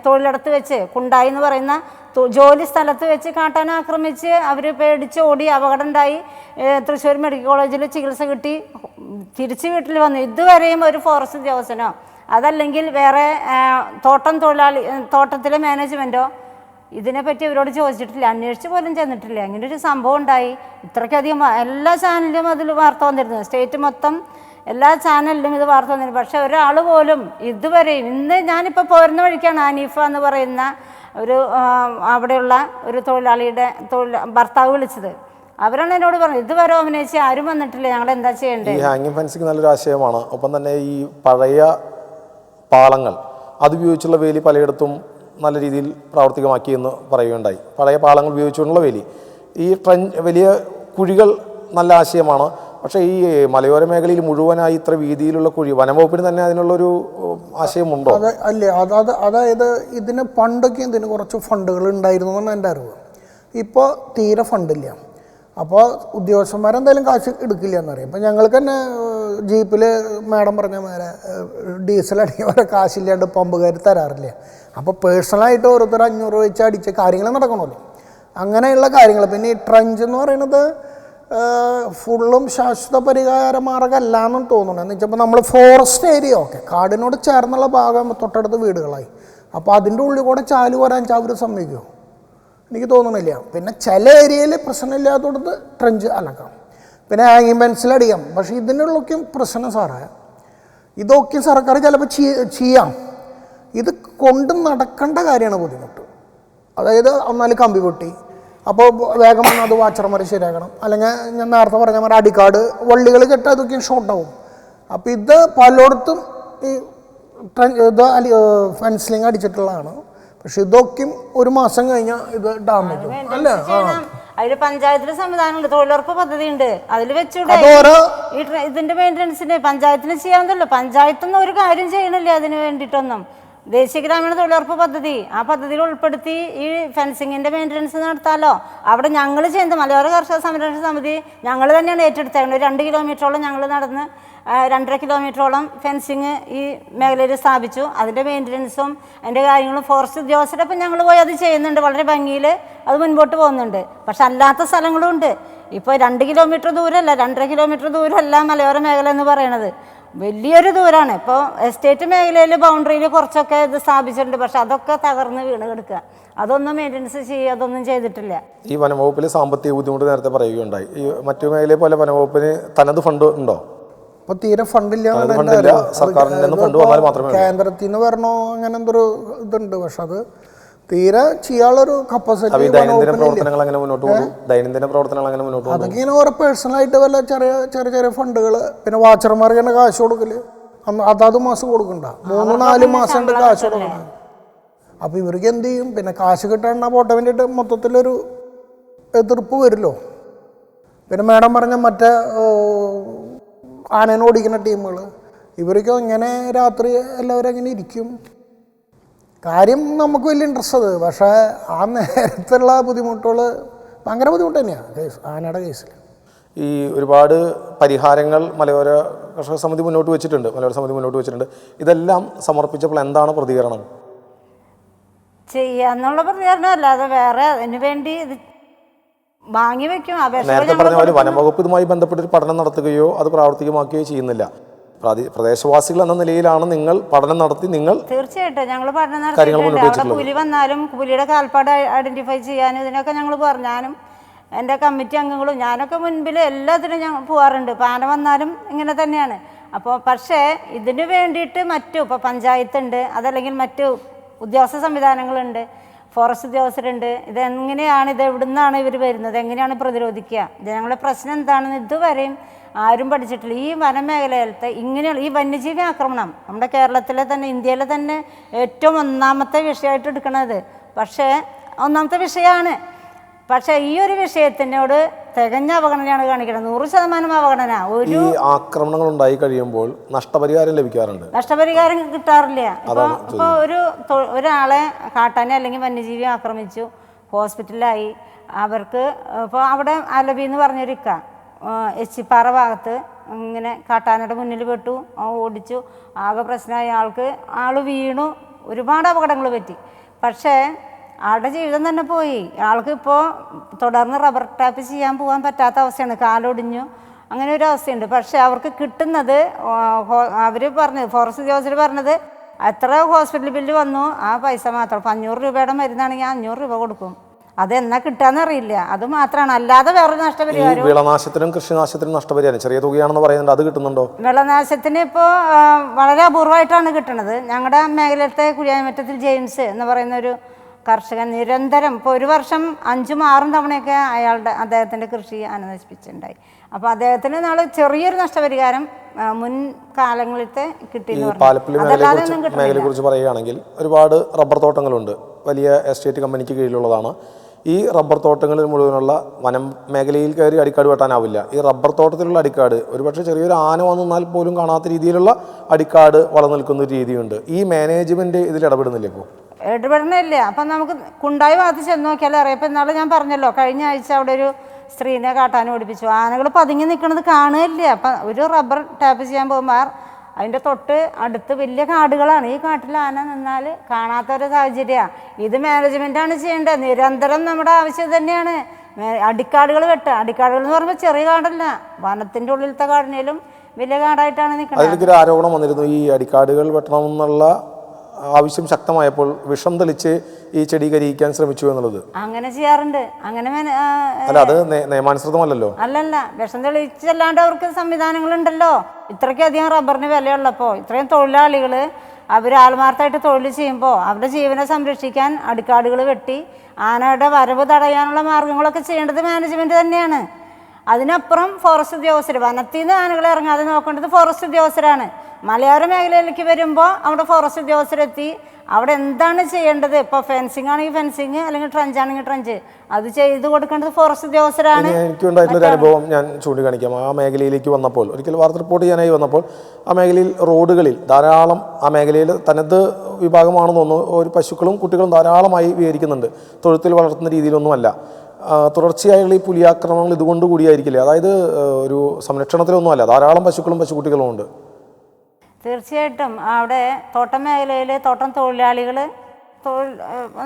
തൊഴിലിടത്ത് വെച്ച് കുണ്ടായി എന്ന് പറയുന്ന ജോലി സ്ഥലത്ത് വെച്ച് കാട്ടാന ആക്രമിച്ച് അവർ പേടിച്ച് ഓടി, അപകടം ഉണ്ടായി. തൃശ്ശൂർ മെഡിക്കൽ കോളേജിൽ ചികിത്സ കിട്ടി തിരിച്ച് വീട്ടിൽ വന്നു. ഇതുവരെയും ഒരു ഫോറസ്റ്റ് ഉദ്യോഗസ്ഥനോ അതല്ലെങ്കിൽ വേറെ തോട്ടത്തിലെ മാനേജ്മെൻറ്റോ ഇതിനെപ്പറ്റി അവരോട് ചോദിച്ചിട്ടില്ല, അന്വേഷിച്ച് പോലും ചെന്നിട്ടില്ല. ഇങ്ങനെ ഒരു സംഭവം ഉണ്ടായി. ഇത്രയ്ക്കധികം എല്ലാ ചാനലിലും അതിൽ വാർത്ത വന്നിരുന്നു, സ്റ്റേറ്റ് മൊത്തം എല്ലാ ചാനലിലും ഇത് വാർത്ത വന്നിരുന്നു. പക്ഷെ ഒരാൾ പോലും ഇതുവരെയും, ഇന്ന് ഞാനിപ്പോൾ പോരുന്ന വഴിക്കാണ് ഹനീഫ എന്ന് പറയുന്ന ഒരു അവിടെയുള്ള ഒരു തൊഴിലാളിയുടെ ഭർത്താവ് വിളിച്ചത്. അവരാണ് എന്നോട് പറഞ്ഞത് ഇതുവരെ അഭിനയിച്ച് ആരും വന്നിട്ടില്ല, ഞങ്ങൾ എന്താ ചെയ്യേണ്ടത്. ഈ ഹാങ്ങിങ് ഫെൻസിങ് നല്ലൊരു ആശയമാണ്. ഒപ്പം തന്നെ ഈ പഴയ പാളങ്ങൾ അതുപയോഗിച്ചുള്ള വേലി പലയിടത്തും നല്ല രീതിയിൽ പ്രാവർത്തികമാക്കിയെന്ന് പറയുകയുണ്ടായി. പഴയ പാളങ്ങൾ ഉപയോഗിച്ചുകൊണ്ടുള്ള വേലി, ഈ വലിയ കുഴികൾ നല്ല ആശയമാണ്. പക്ഷേ ഈ മലയോര മേഖലയിൽ മുഴുവനായി ഇത്ര വീതിയിലുള്ള കുഴി വനംവകുപ്പിന് തന്നെ അതിനുള്ളൊരു ആശയമുണ്ടോ? അല്ലേ, അതായത് ഇതിന് പണ്ടൊക്കെ ഇതിന് കുറച്ച് ഫണ്ടുകൾ ഉണ്ടായിരുന്നു എന്നാണ് എൻ്റെ അറിവ്. ഇപ്പോൾ തീരെ ഫണ്ടില്ല. അപ്പോൾ ഉദ്യോഗസ്ഥന്മാരെന്തായാലും കാശ് എടുക്കില്ല എന്നറിയാം. ഇപ്പം ഞങ്ങൾക്ക് തന്നെ ജീപ്പിൽ മാഡം പറഞ്ഞ മേലെ ഡീസൽ അടിക്കാൻ വരെ കാശില്ലാണ്ട് പമ്പുകാർ തരാറില്ല. അപ്പോൾ പേഴ്സണലായിട്ട് ഓരോരുത്തർ 500 വെച്ച് അടിച്ച് കാര്യങ്ങൾ നടക്കണമല്ലോ, അങ്ങനെയുള്ള കാര്യങ്ങൾ. പിന്നെ ഈ ട്രഞ്ച് എന്ന് പറയുന്നത് ഫുള്ളും ശാശ്വത പരിഹാര മാർഗ്ഗമല്ല എന്നും തോന്നുന്നു. എന്ന് വെച്ചപ്പോൾ നമ്മൾ ഫോറസ്റ്റ് ഏരിയ കാടിനോട് ചേർന്നുള്ള ഭാഗം തൊട്ടടുത്ത് വീടുകളായി. അപ്പോൾ അതിൻ്റെ ഉള്ളിൽ കൂടെ ചാല് വരാൻ അവർ സമ്മതിക്കുമോ? എനിക്ക് തോന്നുന്നില്ല. പിന്നെ ചില ഏരിയയിൽ പ്രശ്നമില്ലാത്തടത്ത് ട്രഞ്ച് അലക്കാം, പിന്നെ ഹാങ്ങിങ് പെൻസിലടിക്കാം. പക്ഷേ ഇതിനുള്ളൊക്കെ പ്രശ്നം സാറേ, ഇതൊക്കെ സർക്കാർ ചിലപ്പോൾ ചെയ്യാം. ഇത് കൊണ്ട് നടക്കേണ്ട കാര്യമാണ് ബുദ്ധിമുട്ട്. അതായത് ഒന്നാല് കമ്പി പൊട്ടി, അപ്പോൾ വേഗം വന്ന് അത് വാച്ചർമാർ ശരിയാക്കണം. അല്ലെങ്കിൽ ഞാൻ നേരത്തെ പറഞ്ഞ മാതിരി അടിക്കാട് വള്ളികൾ കെട്ടാൽ അതൊക്കെ ഷോർട്ടാവും. അപ്പോൾ ഇത് പലയിടത്തും ഈ ഫെൻസിലിങ് അടിച്ചിട്ടുള്ളതാണ്. പക്ഷെ ഇതൊക്കെയും 1 മാസം കഴിഞ്ഞാൽ ഇത് ഡാമേജ് അല്ല. അതിൽ പഞ്ചായത്തിന് സംവിധാനമുണ്ട്, തൊഴിലുറപ്പ് പദ്ധതി ഉണ്ട്, അതിൽ വെച്ചൂടെ ഇതിന്റെ മെയിൻ്റനൻസിന് പഞ്ചായത്തിന് ചെയ്യാവുന്നല്ലോ. പഞ്ചായത്തൊന്നും ഒരു കാര്യം ചെയ്യണില്ല അതിന് വേണ്ടിയിട്ടൊന്നും. ദേശീയ ഗ്രാമീണ തൊഴിലുറപ്പ് പദ്ധതി, ആ പദ്ധതിയിൽ ഉൾപ്പെടുത്തി ഈ ഫെൻസിങ്ങിൻ്റെ മെയിൻ്റനൻസ് നടത്താമല്ലോ. അവിടെ ഞങ്ങൾ ചെയ്യുന്നത് മലയോര കർഷക സംരക്ഷണ സമിതി ഞങ്ങൾ തന്നെയാണ് ഏറ്റെടുത്തേക്കുന്നത്. 2 കിലോമീറ്ററോളം ഞങ്ങൾ നടന്ന് 2.5 കിലോമീറ്ററോളം ഫെൻസിങ് ഈ മേഖലയിൽ സ്ഥാപിച്ചു. അതിൻ്റെ മെയിൻ്റനൻസും അതിൻ്റെ കാര്യങ്ങളും ഫോറസ്റ്റ് ഉദ്യോഗസ്ഥരൊപ്പം ഞങ്ങൾ പോയി അത് ചെയ്യുന്നുണ്ട്. വളരെ ഭംഗിയിൽ അത് മുൻപോട്ട് പോകുന്നുണ്ട്. പക്ഷെ അല്ലാത്ത സ്ഥലങ്ങളും ഉണ്ട്. ഇപ്പോൾ 2 കിലോമീറ്റർ ദൂരമല്ല, 2.5 കിലോമീറ്റർ ദൂരമല്ല മലയോര മേഖല എന്ന് പറയുന്നത്, വലിയൊരു ദൂരമാണ്. ഇപ്പോൾ എസ്റ്റേറ്റ് മേഖലയിൽ ബൗണ്ടറിയിൽ കുറച്ചൊക്കെ ഇത് സ്ഥാപിച്ചിട്ടുണ്ട്. പക്ഷെ അതൊക്കെ തകർന്ന് വീണ് കിടക്കുക. അതൊന്നും മെയിൻ്റനൻസ് ചെയ്യുക, അതൊന്നും ചെയ്തിട്ടില്ല. ഈ വനംവകുപ്പിൽ സാമ്പത്തിക ബുദ്ധിമുട്ട് നേരത്തെ പറയുകയുണ്ടായി. ഈ മറ്റു മേഖലയെ പോലെ വനംവകുപ്പിന് തനത് ഫണ്ട് ഉണ്ടോ? ഇപ്പോൾ തീരെ ഫണ്ടില്ല. കേന്ദ്രത്തിൽ നിന്ന് വരണോ അങ്ങനെ എന്തൊരു ഇതുണ്ട്. പക്ഷെ അത് തീരെ ചെയ്യാനുള്ളൊരു കപ്പാസിറ്റി ദൈനംദിന പ്രവർത്തനങ്ങൾ അങ്ങനെ മുന്നോട്ട് അതൊക്കെ ഇങ്ങനെ ഓരോ പേഴ്സണലായിട്ട് വല്ല ചെറിയ ഫണ്ടുകൾ. പിന്നെ വാച്ചർമാർക്ക് തന്നെ കാശ് കൊടുക്കല് അതാത് മാസം കൊടുക്കണ്ട, 3-4 മാസം ഉണ്ട് കാശ് കൊടുക്കണം. അപ്പോൾ ഇവർക്ക് എന്ത് ചെയ്യും? പിന്നെ കാശ് കിട്ടാണ്ട് പോട്ടെ വേണ്ടിയിട്ട് മൊത്തത്തിലൊരു എതിർപ്പ് വരുമല്ലോ. പിന്നെ മാഡം പറഞ്ഞ മറ്റേ ആനേനെ ഓടിക്കുന്ന ടീമുകൾ ഇവരൊക്കെ എങ്ങനെ രാത്രി എല്ലാവരും എങ്ങനെ ഇരിക്കും? കാര്യം നമുക്ക് വലിയ ഇൻട്രസ്റ്റ് അത്, പക്ഷേ ആ നേരത്തുള്ള ബുദ്ധിമുട്ടുകൾ ഭയങ്കര ബുദ്ധിമുട്ട് തന്നെയാണ് കേസ്, ആനയുടെ കേസിൽ. ഈ ഒരുപാട് പരിഹാരങ്ങൾ മലയോര കർഷക സമിതി മുന്നോട്ട് വെച്ചിട്ടുണ്ട്. ഇതെല്ലാം സമർപ്പിച്ചപ്പോൾ എന്താണ് പ്രതികരണം? ചെയ്യാന്നുള്ള പ്രതികരണം അല്ലാതെ വേറെ അതിനു വേണ്ടി ഇത് വാങ്ങി വെക്കും. നേരത്തെ പറഞ്ഞ പോലെ വനംവകുപ്പ് ഇതുമായി ബന്ധപ്പെട്ട് ഒരു പഠനം നടത്തുകയോ അത് പ്രാവർത്തികമാക്കുകയോ ചെയ്യുന്നില്ല. പ്രദേശവാസികൾ എന്ന നിലയിലാണ് നിങ്ങൾ പഠനം നടത്തി തീർച്ചയായിട്ടും ഞങ്ങൾ പഠനം നടത്തിയിട്ടുണ്ട്. അവിടെ പുലി വന്നാലും പുലിയുടെ കാൽപ്പാട് ഐഡന്റിഫൈ ചെയ്യാനും ഇതിനൊക്കെ ഞങ്ങൾ പറഞ്ഞാലും എൻ്റെ കമ്മിറ്റി അംഗങ്ങളും ഞാനൊക്കെ മുൻപിൽ എല്ലാത്തിനും ഞങ്ങൾ പോകാറുണ്ട്. പാന വന്നാലും ഇങ്ങനെ തന്നെയാണ്. അപ്പോൾ പക്ഷേ ഇതിനു വേണ്ടിയിട്ട് ഇപ്പോൾ പഞ്ചായത്തുണ്ട്, അതല്ലെങ്കിൽ മറ്റു ഉദ്യോഗസ്ഥ സംവിധാനങ്ങളുണ്ട്, ഫോറസ്റ്റ് ഉദ്യോഗസ്ഥരുണ്ട്. ഇതെങ്ങനെയാണ്, ഇത് എവിടെ നിന്നാണ് ഇവർ വരുന്നത്, എങ്ങനെയാണ് പ്രതിരോധിക്കുക, ജനങ്ങളുടെ പ്രശ്നം എന്താണെന്ന് ഇതുവരെയും ആരും പഠിച്ചിട്ടില്ല. ഈ വനമേഖലയിലത്തെ ഇങ്ങനെയുള്ള ഈ വന്യജീവി ആക്രമണം നമ്മുടെ കേരളത്തിലെ തന്നെ, ഇന്ത്യയിലെ തന്നെ ഏറ്റവും ഒന്നാമത്തെ വിഷയമായിട്ട് എടുക്കുന്നത്. പക്ഷേ ഒന്നാമത്തെ വിഷയമാണ്. പക്ഷേ ഈ ഒരു വിഷയത്തിനോട് തികഞ്ഞ അവഗണനയാണ് കാണിക്കുന്നത്. 100% അവഗണന. ഈ ആക്രമണങ്ങൾ ഉണ്ടായി കഴിയുമ്പോൾ നഷ്ടപരിഹാരം ലഭിക്കാറുണ്ട്? നഷ്ടപരിഹാരം കിട്ടാറില്ല. ഇപ്പോൾ ഒരാളെ കാട്ടാനെ അല്ലെങ്കിൽ വന്യജീവി ആക്രമിച്ചു, ഹോസ്പിറ്റലിലായി, അവർക്ക് ഇപ്പോൾ അവിടെ അലബി എന്ന് പറഞ്ഞൊരു എച്ചിപ്പാറ ഭാഗത്ത് ഇങ്ങനെ കാട്ടാനയുടെ മുന്നിൽ പെട്ടു, ഓടിച്ചു, ആകെ പ്രശ്നമായി, ആൾ വീണു, ഒരുപാട് അപകടങ്ങൾ പറ്റി. പക്ഷേ ആളുടെ ജീവിതം തന്നെ പോയി. ആൾക്ക് ഇപ്പോൾ തുടർന്ന് റബ്ബർ ടാപ്പ് ചെയ്യാൻ പോകാൻ പറ്റാത്ത അവസ്ഥയാണ്, കാലൊടിഞ്ഞു, അങ്ങനെ ഒരു അവസ്ഥയുണ്ട്. പക്ഷേ അവർക്ക് കിട്ടുന്നത് അവർ ഫോറസ്റ്റ് ഉദ്യോഗസ്ഥർ പറഞ്ഞത് എത്ര ഹോസ്പിറ്റൽ ബില്ല് വന്നു ആ പൈസ മാത്രം. 500 രൂപയുടെ മരുന്നാണെങ്കിൽ 500 രൂപ കൊടുക്കും. അതെന്നാ കിട്ടാന്ന് അറിയില്ല. അത് മാത്രമാണ്, അല്ലാതെ വേറൊരു നഷ്ടപരിഹാരം. വിളനാശത്തിനും കൃഷിനാശത്തിനും നഷ്ടപരിഹാരം ചെറിയ തുകയാണെന്ന് പറയുന്നുണ്ട്, അത് കിട്ടുന്നുണ്ടോ? വിളനാശത്തിന് ഇപ്പോൾ വളരെ അപൂർവമായിട്ടാണ് കിട്ടുന്നത്. ഞങ്ങളുടെ മേഖലത്തെ കുഴിയാമറ്റത്തിൽ ജെയിംസ് എന്ന് പറയുന്ന ഒരു കർഷകൻ നിരന്തരം ഇപ്പോൾ ഒരു വർഷം 5-6 തവണയൊക്കെ അദ്ദേഹത്തിൻ്റെ കൃഷി ആന നശിപ്പിച്ചിട്ടുണ്ടായി. അപ്പോൾ അദ്ദേഹത്തിന് ചെറിയൊരു നഷ്ടപരിഹാരം മുൻകാലങ്ങളിലത്തെ കിട്ടിയെന്ന് പാലപ്പള്ളി മേഖലയെ കുറിച്ച് പറയുകയാണെങ്കിൽ ഒരുപാട് റബ്ബർ തോട്ടങ്ങളുണ്ട്, വലിയ എസ്റ്റേറ്റ് കമ്പനിക്ക് കീഴിലുള്ളതാണ്. ഈ റബ്ബർ തോട്ടങ്ങളിൽ മുഴുവനുള്ള വനം മേഖലയിൽ കയറി അടിക്കാട് വെട്ടാനാവില്ല. ഈ റബ്ബർ തോട്ടത്തിലുള്ള അടിക്കാട് ഒരുപക്ഷെ ചെറിയൊരു ആന വന്നാൽ പോലും കാണാത്ത രീതിയിലുള്ള അടിക്കാട് വളർന്നു നിൽക്കുന്ന ഒരു രീതിയുണ്ട്. ഈ മാനേജ്മെന്റ് ഇതിൽ ഇടപെടുന്നില്ല? ഇപ്പോൾ ഇടപെടുന്നില്ല. അപ്പം നമുക്ക് കുണ്ടായി ഭാഗത്ത് ചെന്ന് നോക്കിയാൽ അറിയാം. ഇപ്പം ഇന്നാൾ ഞാൻ പറഞ്ഞല്ലോ, കഴിഞ്ഞ ആഴ്ച അവിടെ ഒരു സ്ത്രീനെ കാട്ടാൻ ഓടിപ്പിച്ചു. ആനകൾ പതുങ്ങി നിൽക്കുന്നത് കാണുകയില്ല. അപ്പം ഒരു റബ്ബർ ടാപ്പ് ചെയ്യാൻ പോകുമ്പോൾ അതിൻ്റെ തൊട്ട് അടുത്ത് വലിയ കാടുകളാണ്. ഈ കാട്ടിൽ ആന നിന്നാൽ കാണാത്തൊരു സാഹചര്യമാണ്. ഇത് മാനേജ്മെൻറ്റാണ് ചെയ്യേണ്ടത്. നിരന്തരം നമ്മുടെ ആവശ്യം തന്നെയാണ് അടിക്കാടുകൾ വെട്ടുക. അടിക്കാടുകൾ എന്ന് പറയുമ്പോൾ ചെറിയ കാടല്ല, വനത്തിൻ്റെ ഉള്ളിലത്തെ കാടിനേലും വലിയ കാടായിട്ടാണ് നിൽക്കുന്നത്. അതിലൊരു ആരോപണം വന്നിരുന്നു, ഈ അടിക്കാടുകൾ വെട്ടണമെന്നുള്ള ആവശ്യം ശക്തമായപ്പോൾ വിഷം തെളിച്ച് ഈ ചെടി കരിയിക്കാൻ ശ്രമിച്ചു എന്നുള്ളത്. അങ്ങനെ ചെയ്യാറുണ്ട്. അങ്ങനെ അല്ല, അത് നിയമാനുസൃതമല്ലല്ലോ. അല്ലല്ല, വിഷം തെളിച്ചല്ലാണ്ട് അവർക്ക് സംവിധാനങ്ങളുണ്ടല്ലോ. ഇത്രയ്ക്കധികം റബ്ബറിന് വിലയുള്ളപ്പോൾ ഇത്രയും തൊഴിലാളികൾ അവർ ആത്മാർത്ഥമായിട്ട് തൊഴിൽ ചെയ്യുമ്പോൾ അവരുടെ ജീവനെ സംരക്ഷിക്കാൻ അടിക്കാടുകൾ വെട്ടി ആനയുടെ വരവ് തടയാനുള്ള മാർഗങ്ങളൊക്കെ ചെയ്യേണ്ടത് മാനേജ്മെൻറ്റ് തന്നെയാണ്. അതിനപ്പുറം ഫോറസ്റ്റ് ഉദ്യോഗസ്ഥർ, വനത്തിൽ നിന്ന് ആനകളെ ഇറങ്ങാതെ നോക്കേണ്ടത് ഫോറസ്റ്റ് ഉദ്യോഗസ്ഥരാണ്. മലയോര മേഖലയിലേക്ക് വരുമ്പോൾ അവിടെ ഫോറസ്റ്റ് ഉദ്യോഗസ്ഥരെത്തി അവിടെ എന്താണ് ചെയ്യേണ്ടത്, ഇപ്പോൾ ഫെൻസിങ് ആണെങ്കിൽ ഫെൻസിങ്, അല്ലെങ്കിൽ ട്രഞ്ച് ആണെങ്കിൽ ട്രഞ്ച്, അത് ചെയ്ത് കൊടുക്കേണ്ടത് ഫോറസ്റ്റ് ഉദ്യോഗസ്ഥരാണ്. എനിക്കുണ്ടായിട്ടുള്ളൊരു അനുഭവം ഞാൻ ചൂണ്ടിക്കാണിക്കാം. ആ മേഖലയിലേക്ക് വന്നപ്പോൾ, ഒരിക്കൽ വാർത്ത റിപ്പോർട്ട് ചെയ്യാനായി വന്നപ്പോൾ, ആ മേഖലയിൽ റോഡുകളിൽ ധാരാളം, ആ മേഖലയിൽ തനത് വിഭാഗമാണെന്ന് തോന്നുന്നു, ഒരു പശുക്കളും കുട്ടികളും ധാരാളമായി വിഹരിക്കുന്നുണ്ട്. തൊഴുത്തിൽ വളർത്തുന്ന രീതിയിലൊന്നുമല്ല. തുടർച്ചയായുള്ള ഈ പുലിയാക്രമണങ്ങൾ ഇതുകൊണ്ട് കൂടിയായിരിക്കില്ലേ? അതായത് ഒരു സംരക്ഷണത്തിലൊന്നുമല്ല, ധാരാളം പശുക്കളും പശുക്കുട്ടികളും ഉണ്ട്. തീർച്ചയായിട്ടും അവിടെ തോട്ടം മേഖലയിൽ തോട്ടം തൊഴിലാളികൾ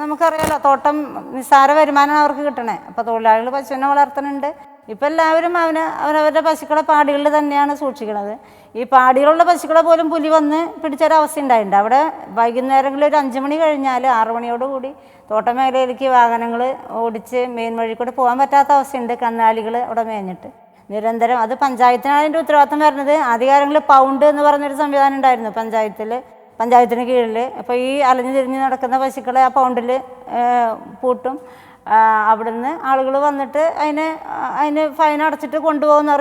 നമുക്കറിയാലോ, തോട്ടം നിസ്സാര വരുമാനമാണ് അവർക്ക് കിട്ടണേ. അപ്പോൾ തൊഴിലാളികൾ പശുവിനെ വളർത്തുന്നുണ്ട്. ഇപ്പം എല്ലാവരും അവരവരുടെ പശുക്കളെ പാടികളിൽ തന്നെയാണ് സൂക്ഷിക്കുന്നത്. ഈ പാടികളുള്ള പശുക്കളെ പോലും പുലി വന്ന് പിടിച്ചൊരവസ്ഥ ഉണ്ടായിട്ടുണ്ട്. അവിടെ വൈകുന്നേരങ്ങളിൽ ഒരു 5 മണി കഴിഞ്ഞാൽ 6 മണിയോടുകൂടി തോട്ടം മേഖലയിലേക്ക് വാഹനങ്ങൾ ഓടിച്ച് മെയിൻ വഴി കൂടെ പോകാൻ പറ്റാത്ത അവസ്ഥയുണ്ട്. കന്നാലികൾ അവിടെ മേഞ്ഞിട്ട് നിരന്തരം. അത് പഞ്ചായത്തിനാണ് അതിൻ്റെ ഉത്തരവാദിത്തം വരുന്നത്. ആദ്യകാലങ്ങളിൽ പൗണ്ട് എന്ന് പറഞ്ഞൊരു സംവിധാനം ഉണ്ടായിരുന്നു പഞ്ചായത്തിന് കീഴിൽ. അപ്പോൾ ഈ അലഞ്ഞു തിരിഞ്ഞ് നടക്കുന്ന പശുക്കളെ ആ പൗണ്ടിൽ പൂട്ടും. അവിടുന്ന് ആളുകൾ വന്നിട്ട് അതിന് ഫൈൻ അടച്ചിട്ട്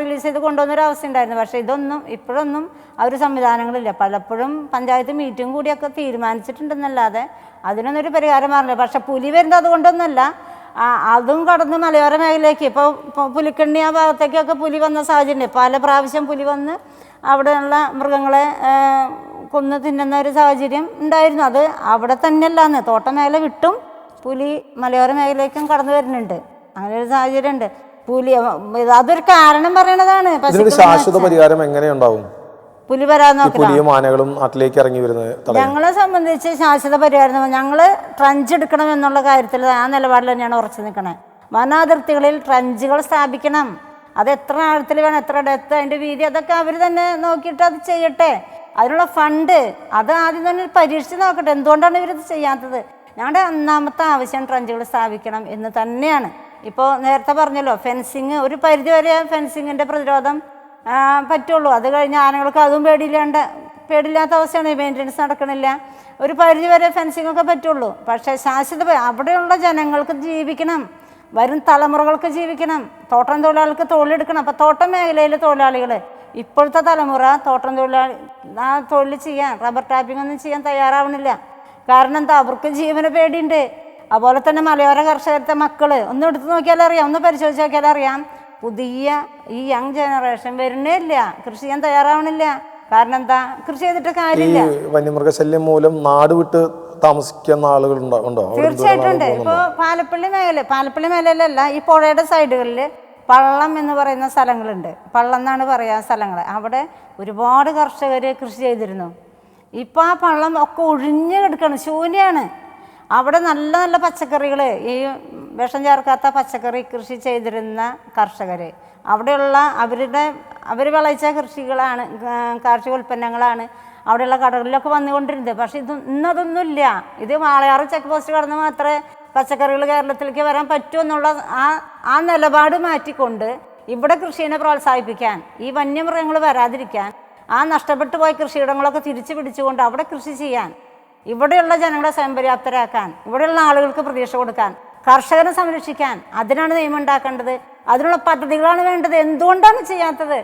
റിലീസ് ചെയ്ത് കൊണ്ടുപോകുന്നൊരവസ്ഥ ഉണ്ടായിരുന്നു. പക്ഷേ ഇപ്പോഴൊന്നും ആ ഒരു സംവിധാനങ്ങളില്ല. പലപ്പോഴും പഞ്ചായത്ത് മീറ്റിംഗ് കൂടിയൊക്കെ തീരുമാനിച്ചിട്ടുണ്ടെന്നല്ലാതെ അതിനൊന്നൊരു പരിഹാരം മാറില്ല. പക്ഷെ പുലി വരുന്നത് അതുകൊണ്ടൊന്നുമല്ല, അതും കടന്ന് മലയോര മേഖലയിലേക്ക് ഇപ്പോൾ പുലിക്കണ്ണി ആ ഭാഗത്തേക്കൊക്കെ പുലി വന്ന സാഹചര്യം പല പ്രാവശ്യം പുലി വന്ന് അവിടെയുള്ള മൃഗങ്ങളെ കൊന്ന് തിന്നുന്ന ഒരു സാഹചര്യം ഉണ്ടായിരുന്നു. അത് അവിടെ തന്നെയല്ലാന്ന് തോട്ടം മേഖല വിട്ടും പുലി മലയോര മേഖലയിലേക്കും കടന്നു വരുന്നുണ്ട്. അങ്ങനെ ഒരു സാഹചര്യം ഉണ്ട്. പുലി അതൊരു കാരണം പറയണതാണ്. ശാശ്വത പരിഹാരം എങ്ങനെയുണ്ടാവും? പുലി വരാൻ നോക്കില്ല ആനകളും നാട്ടിലേക്ക് ഇറങ്ങി വരുന്നത് ഞങ്ങളെ സംബന്ധിച്ച് ശാശ്വത പരിഹാരം ഞങ്ങള് ട്രഞ്ച് എടുക്കണം എന്നുള്ള കാര്യത്തിൽ ആ നിലപാടിൽ തന്നെയാണ് ഉറച്ചു നിൽക്കണേ. വനാതിർത്തികളിൽ ട്രഞ്ചുകൾ സ്ഥാപിക്കണം. അത് എത്ര ആഴത്തിൽ വേണം, എത്ര ഡെപ്ത്, അതിൻ്റെ വീതി, അതൊക്കെ അവർ തന്നെ നോക്കിയിട്ട് അത് ചെയ്യട്ടെ. അതിനുള്ള ഫണ്ട് അത് ആദ്യം തന്നെ പരീക്ഷിച്ച് നോക്കട്ടെ. എന്തുകൊണ്ടാണ് ഇവരിത് ചെയ്യാത്തത്? ഞങ്ങളുടെ ഒന്നാമത്തെ ആവശ്യം ട്രഞ്ചുകൾ സ്ഥാപിക്കണം എന്ന് തന്നെയാണ്. ഇപ്പോൾ നേരത്തെ പറഞ്ഞല്ലോ, ഫെൻസിങ് ഒരു പരിധിവരെ ഫെൻസിങ്ങിൻ്റെ പ്രതിരോധം പറ്റുള്ളൂ. അത് കഴിഞ്ഞ് ആനകൾക്ക് അതും പേടില്ലാത്ത അവസ്ഥയാണ്. മെയിൻ്റനൻസ് നടക്കണില്ല. ഒരു പരിധിവരെ ഫെൻസിങ്ങൊക്കെ പറ്റുള്ളൂ. പക്ഷേ ശാശ്വത അവിടെയുള്ള ജനങ്ങൾക്ക് ജീവിക്കണം, വരും തലമുറകൾക്ക് ജീവിക്കണം, തോട്ടം തൊഴിലാളികൾക്ക് തൊഴിലെടുക്കണം. അപ്പോൾ തോട്ടം മേഖലയിലെ തൊഴിലാളികൾ ഇപ്പോഴത്തെ തലമുറ തോട്ടം തൊഴിലാളി ആ തൊഴിൽ ചെയ്യാൻ, റബ്ബർ ടാപ്പിംഗ് ഒന്നും ചെയ്യാൻ തയ്യാറാവണില്ല. കാരണം എന്താ? അവർക്ക് ജീവന പേടിയുണ്ട്. അതുപോലെ തന്നെ മലയോര കർഷകരുടെ മക്കൾ ഒന്ന് എടുത്ത് നോക്കിയാലറിയാം, ഒന്ന് പരിശോധിച്ച് നോക്കിയാലറിയാം, പുതിയ ഈ യങ് ജനറേഷൻ വരുന്നേ ഇല്ല, കൃഷി ചെയ്യാൻ തയ്യാറാവണില്ല. കാരണം എന്താ? കൃഷി ചെയ്തിട്ട് കാര്യമില്ല. വന്യമൃഗശല്യം മൂലം നാട് വിട്ട് താമസിക്കുന്ന ആളുകൾ ഉണ്ടോ? തീർച്ചയായിട്ടും ഉണ്ട്. ഇപ്പോൾ പാലപ്പള്ളി മേഖലയിലല്ല, ഈ പുഴയുടെ സൈഡുകളിൽ പള്ളം എന്ന് പറയുന്ന സ്ഥലങ്ങളുണ്ട്. പള്ളം എന്നാണ് പറയുക സ്ഥലങ്ങൾ. അവിടെ ഒരുപാട് കർഷകർ കൃഷി ചെയ്തിരുന്നു. ഇപ്പോൾ ആ പള്ളം ഒക്കെ ഒഴിഞ്ഞു കിടക്കുകയാണ്, ശൂന്യമാണ്. അവിടെ നല്ല നല്ല പച്ചക്കറികൾ, ഈ വിഷം ചേർക്കാത്ത പച്ചക്കറി കൃഷി ചെയ്തിരുന്ന കർഷകർ, അവിടെയുള്ള അവർ വിളയിച്ച കൃഷികളാണ്, കാർഷിക ഉൽപ്പന്നങ്ങളാണ് അവിടെയുള്ള കടകളിലൊക്കെ വന്നുകൊണ്ടിരുന്നത്. പക്ഷെ ഇന്നതൊന്നുമില്ല. ഇത് വാളയാറ് ചെക്ക് പോസ്റ്റ് കടന്ന് മാത്രമേ പച്ചക്കറികൾ കേരളത്തിലേക്ക് വരാൻ പറ്റൂ എന്നുള്ള ആ നിലപാട് മാറ്റിക്കൊണ്ട് ഇവിടെ കൃഷിയെ പ്രോത്സാഹിപ്പിക്കാൻ, ഈ വന്യമൃഗങ്ങൾ വരാതിരിക്കാൻ, ആ നഷ്ടപ്പെട്ടു പോയ കൃഷിയിടങ്ങളൊക്കെ തിരിച്ചു പിടിച്ചുകൊണ്ട് അവിടെ കൃഷി ചെയ്യാൻ, ഇവിടെയുള്ള ജനങ്ങളെ സ്വയം പര്യാപ്തരാക്കാൻ, ഇവിടെയുള്ള ആളുകൾക്ക് പ്രതീക്ഷ കൊടുക്കാൻ, കർഷകരെ സംരക്ഷിക്കാൻ, അതിനാണ് നിയമം ഉണ്ടാക്കേണ്ടത്. അതിനുള്ള പദ്ധതികളാണ് വേണ്ടത്. എന്തുകൊണ്ടാണ് ചെയ്യാത്തത്?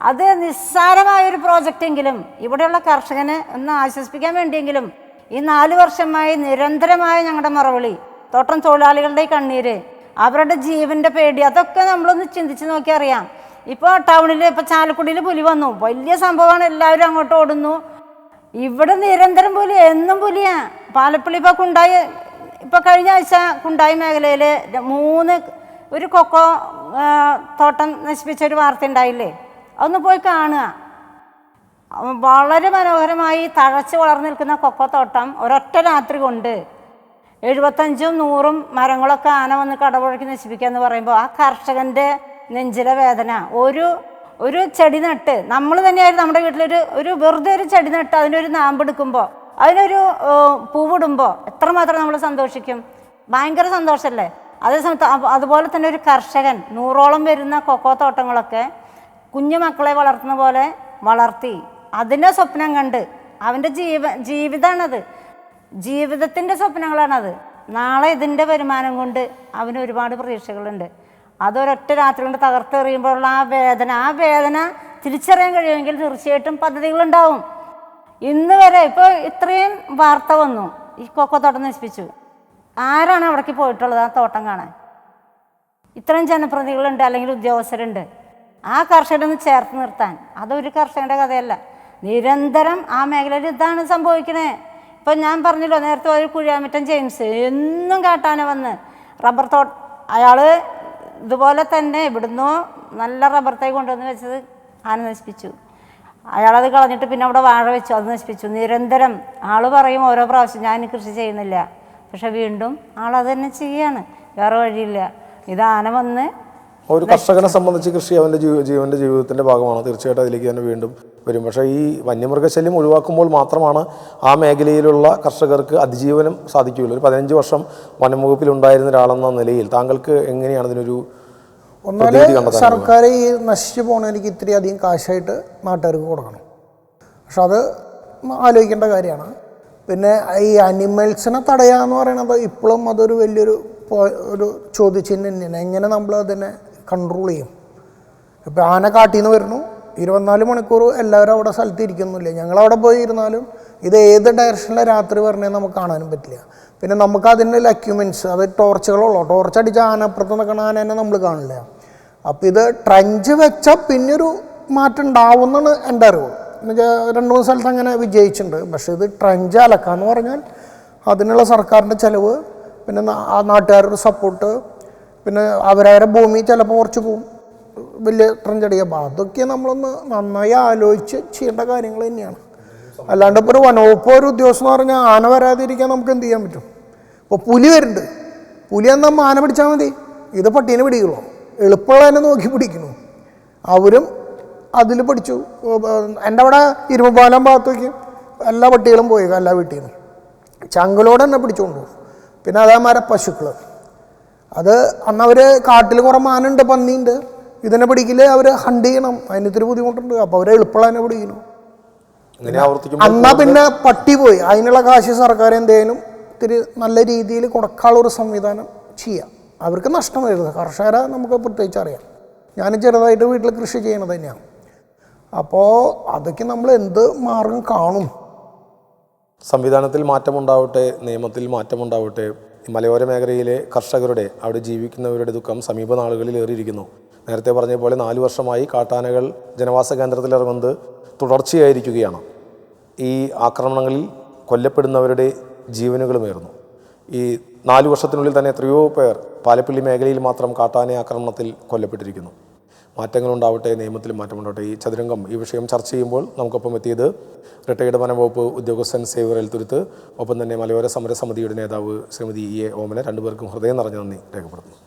അത് നിസ്സാരമായൊരു പ്രോജക്റ്റെങ്കിലും ഇവിടെയുള്ള കർഷകനെ ഒന്ന് ആശ്വസിപ്പിക്കാൻ വേണ്ടിയെങ്കിലും ഈ 4 വർഷമായി നിരന്തരമായ ഞങ്ങളുടെ മറവിളി, തോട്ടം തൊഴിലാളികളുടെ കണ്ണീര്, അവരുടെ ജീവൻ്റെ പേടി, അതൊക്കെ നമ്മളൊന്ന് ചിന്തിച്ച് നോക്കിയാൽ അറിയാം. ഇപ്പോൾ ടൗണിൽ, ഇപ്പോൾ ചാലക്കുടിയിൽ പുലി വന്നു, വലിയ സംഭവമാണ്, എല്ലാവരും അങ്ങോട്ട് ഓടുന്നു. ഇവിടെ നിരന്തരം പുലി, എന്നും പുലിയാ. പാലപ്പള്ളി ഇപ്പോൾ കഴിഞ്ഞ ആഴ്ച കുണ്ടായി മേഖലയിൽ ഒരു കൊക്കോ തോട്ടം നശിപ്പിച്ചൊരു വാർത്ത ഉണ്ടായില്ലേ? അതൊന്ന് പോയി കാണുക. വളരെ മനോഹരമായി തഴച്ച് വളർന്നു നിൽക്കുന്ന കൊക്കോ തോട്ടം ഒരൊറ്റ രാത്രി കൊണ്ട് 75ഉം 100ഉം മരങ്ങളൊക്കെ ആന വന്ന് കടപുഴക്കി നശിപ്പിക്കുക എന്ന് പറയുമ്പോൾ ആ കർഷകൻ്റെ നെഞ്ചിലെ വേദന. ഒരു ചെടി നട്ട്, നമ്മൾ തന്നെയായിരുന്നു നമ്മുടെ വീട്ടിലൊരു വെറുതെ ഒരു ചെടി നട്ട് അതിനൊരു നാമ്പെടുക്കുമ്പോൾ, അതിനൊരു പൂവിടുമ്പോൾ എത്രമാത്രം നമ്മൾ സന്തോഷിക്കും. ഭയങ്കര സന്തോഷമല്ലേ? അതേസമയത്ത് അതുപോലെ തന്നെ ഒരു കർഷകൻ 100ഓളം വരുന്ന കൊക്കോ തോട്ടങ്ങളൊക്കെ കുഞ്ഞു മക്കളെ വളർത്തുന്ന പോലെ വളർത്തി, അതിൻ്റെ സ്വപ്നം കണ്ട്, അവൻ്റെ ജീവിതമാണത്, ജീവിതത്തിൻ്റെ സ്വപ്നങ്ങളാണത്. നാളെ ഇതിൻ്റെ വരുമാനം കൊണ്ട് അവന് ഒരുപാട് പ്രതീക്ഷകളുണ്ട്. അതൊരൊറ്റ രാത്രി കൊണ്ട് തകർത്തെറിയുമ്പോഴുള്ള ആ വേദന തിരിച്ചറിയാൻ കഴിയുമെങ്കിൽ തീർച്ചയായിട്ടും പദ്ധതികളുണ്ടാവും. ഇന്ന് വരെ ഇപ്പോൾ ഇത്രയും വാർത്ത വന്നു, ഈ കൊക്കോ തോട്ടം നശിപ്പിച്ചു. ആരാണ് അവിടേക്ക് പോയിട്ടുള്ളത് ആ തോട്ടം കാണാൻ? ഇത്രയും ജനപ്രതിനിധികളുണ്ട്, അല്ലെങ്കിൽ ഉദ്യോഗസ്ഥരുണ്ട്. ആ കർഷകരൊന്ന് ചേർത്ത് നിർത്താൻ അതൊരു കർഷകൻ്റെ കഥയല്ല. നിരന്തരം ആ മേഖലയിൽ ഇതാണ് സംഭവിക്കണേ. ഇപ്പം ഞാൻ പറഞ്ഞല്ലോ നേരത്തെ, ഒരു കുഴിയാമറ്റം ജെയിംസ് എന്നും കാട്ടാന വന്ന് റബ്ബർ അയാൾ ഇതുപോലെ തന്നെ ഇവിടുന്നോ നല്ല റബ്ബർ തൈ കൊണ്ടുവന്ന് വെച്ചത് ആന നശിപ്പിച്ചു. അയാളത് കളഞ്ഞിട്ട് പിന്നെ അവിടെ വാഴ വെച്ചു, അത് നശിപ്പിച്ചു. നിരന്തരം ആൾ പറയും ഓരോ പ്രാവശ്യം ഞാൻ കൃഷി ചെയ്യുന്നില്ല, പക്ഷെ വീണ്ടും ആളത് തന്നെ ചെയ്യാണ്, വേറെ വഴിയില്ല. ഇത് ആന വന്ന് ഒരു കർഷകനെ സംബന്ധിച്ച് കൃഷി അവൻ്റെ ജീവിതത്തിൻ്റെ ഭാഗമാണ്. തീർച്ചയായിട്ടും അതിലേക്ക് തന്നെ വീണ്ടും വരും. പക്ഷേ ഈ വന്യമൃഗശല്യം ഒഴിവാക്കുമ്പോൾ മാത്രമാണ് ആ മേഖലയിലുള്ള കർഷകർക്ക് അതിജീവനം സാധിക്കുകയുള്ളൂ. ഒരു 15 വർഷം വനംവകുപ്പിലുണ്ടായിരുന്ന ഒരാളെന്ന നിലയിൽ താങ്കൾക്ക് എങ്ങനെയാണ് ഇതിനൊരു സർക്കാർ ഈ നശിച്ചു പോകണമെങ്കിൽ ഇത്തിരി അധികം കാശായിട്ട് നാട്ടുകാർക്ക് കൊടുക്കണം. പക്ഷെ അത് ആലോചിക്കേണ്ട കാര്യമാണ്. പിന്നെ ഈ അനിമൽസിനെ തടയുക എന്ന് പറയുന്നത് ഇപ്പോഴും അതൊരു വലിയൊരു ചോദ്യചിഹ്നം തന്നെയാണ്. എങ്ങനെ നമ്മൾ അതിനെ കൺട്രോൾ ചെയ്യും? ഇപ്പോൾ ആന കാട്ടിൽ നിന്ന് വരുന്നു, 24 മണിക്കൂർ എല്ലാവരും അവിടെ സ്ഥലത്ത് ഇരിക്കുന്നില്ല. ഞങ്ങളവിടെ പോയി ഇരുന്നാലും ഇത് ഏത് ഡയറക്ഷനിലെ രാത്രി വരണേന്ന് നമുക്ക് കാണാനും പറ്റില്ല. പിന്നെ നമുക്ക് അതിൻ്റെ എക്യുപ്മെൻറ്റ്സ്, അത് ടോർച്ചുകളുള്ളൂ. ടോർച്ച് അടിച്ച ആനപ്പുറത്ത് നിൽക്കണ ആനേനെ നമ്മൾ കാണില്ല. അപ്പോൾ ഇത് ട്രഞ്ച് വെച്ചാൽ പിന്നൊരു മാറ്റം ഉണ്ടാവുമെന്നാണ് എൻ്റെ അറിവ്. എന്നുവെച്ചാൽ 2-3 സ്ഥലത്ത് അങ്ങനെ വിജയിച്ചിട്ടുണ്ട്. പക്ഷേ ഇത് ട്രഞ്ച് അലക്കാന്ന് പറഞ്ഞാൽ അതിനുള്ള സർക്കാരിൻ്റെ ചിലവ്, പിന്നെ ആ നാട്ടുകാരുടെ സപ്പോർട്ട്, പിന്നെ അവരവരെ ഭൂമി ചിലപ്പോൾ കുറച്ച് പോവും വലിയ ട്രഞ്ച് അടിക്കുക. അതൊക്കെ നമ്മളൊന്ന് നന്നായി ആലോചിച്ച് ചെയ്യേണ്ട കാര്യങ്ങൾ തന്നെയാണ്. അല്ലാണ്ട് ഇപ്പോൾ ഒരു വനവകുപ്പ് ഒരു ഉദ്യോഗസ്ഥൻ എന്ന് പറഞ്ഞാൽ ആന വരാതിരിക്കാൻ നമുക്ക് എന്ത് ചെയ്യാൻ പറ്റും? ഇപ്പോൾ പുലി വരുന്നുണ്ട്, പുലി എന്നാൽ ആന പിടിച്ചാൽ മതി, ഇത് പട്ടീനെ പിടിക്കുള്ളൂ. എളുപ്പമുള്ളതിനെ നോക്കി പിടിക്കുന്നു. അവരും അതിൽ പഠിച്ചു. എൻ്റെ അവിടെ ഇരുമ്പുപാലം ഭാഗത്തേക്ക് എല്ലാ പട്ടികളും പോയി, എല്ലാ വീട്ടിൽ നിന്ന് ചങ്കലോടെ തന്നെ പിടിച്ചുകൊണ്ടു. പിന്നെ അതേമാരെ പശുക്കൾ, അത് അന്നവർ കാട്ടിൽ കുറേ മാനുണ്ട്, പന്നിയുണ്ട്, ഇതിനെ പിടിക്കൽ അവർ ഹണ്ട് ചെയ്യണം, അതിന് ഇത്തിരി ബുദ്ധിമുട്ടുണ്ട്. അപ്പോൾ അവർ എളുപ്പമുള്ളതിനെ പിടിക്കുന്നു. എന്നാൽ പിന്നെ പട്ടി പോയി, അതിനുള്ള കാശ് സർക്കാർ എന്തെങ്കിലും ഇത്തിരി നല്ല രീതിയിൽ കൊടുക്കാനുള്ളൊരു സംവിധാനം ചെയ്യാം. അവർക്ക് നഷ്ടം വരുന്നത് കർഷകരെ നമുക്ക് പ്രത്യേകിച്ച് അറിയാം. ഞാൻ ചെറുതായിട്ട് വീട്ടിൽ കൃഷി ചെയ്യണത് തന്നെയാണ്. അപ്പോൾ അതൊക്കെ നമ്മൾ എന്ത് മാർഗം കാണും? സംവിധാനത്തിൽ മാറ്റമുണ്ടാവട്ടെ, നിയമത്തിൽ മാറ്റമുണ്ടാവട്ടെ. മലയോര മേഖലയിലെ കർഷകരുടെ, അവിടെ ജീവിക്കുന്നവരുടെ ദുഃഖം സമീപ നാളുകളിൽ ഏറിയിരിക്കുന്നു. നേരത്തെ പറഞ്ഞ പോലെ 4 വർഷമായി കാട്ടാനകൾ ജനവാസ കേന്ദ്രത്തിൽ ഇറങ്ങുന്നത് തുടർച്ചയായിരിക്കുകയാണ്. ഈ ആക്രമണങ്ങളിൽ കൊല്ലപ്പെടുന്നവരുടെ ജീവനുകളുമേറുന്നു. ഈ 4 വർഷത്തിനുള്ളിൽ തന്നെ എത്രയോ പേർ പാലപ്പള്ളി മേഖലയിൽ മാത്രം കാട്ടാന ആക്രമണത്തിൽ കൊല്ലപ്പെട്ടിരിക്കുന്നു. മാറ്റങ്ങളുണ്ടാവട്ടെ, നിയമത്തിൽ മാറ്റമുണ്ടാവട്ടെ. ഈ ചതുരംഗം ഈ വിഷയം ചർച്ച ചെയ്യുമ്പോൾ നമുക്കൊപ്പം എത്തിയത് റിട്ടയർഡ് വനംവകുപ്പ് ഉദ്യോഗസ്ഥൻ സേവ്യർ എൽത്തുരുത്ത്, ഒപ്പം തന്നെ മലയോര സമരസമിതിയുടെ നേതാവ് ശ്രീമതി E. A. ഓമന. രണ്ടുപേർക്കും ഹൃദയം നിറഞ്ഞ നന്ദി രേഖപ്പെടുത്തുന്നു.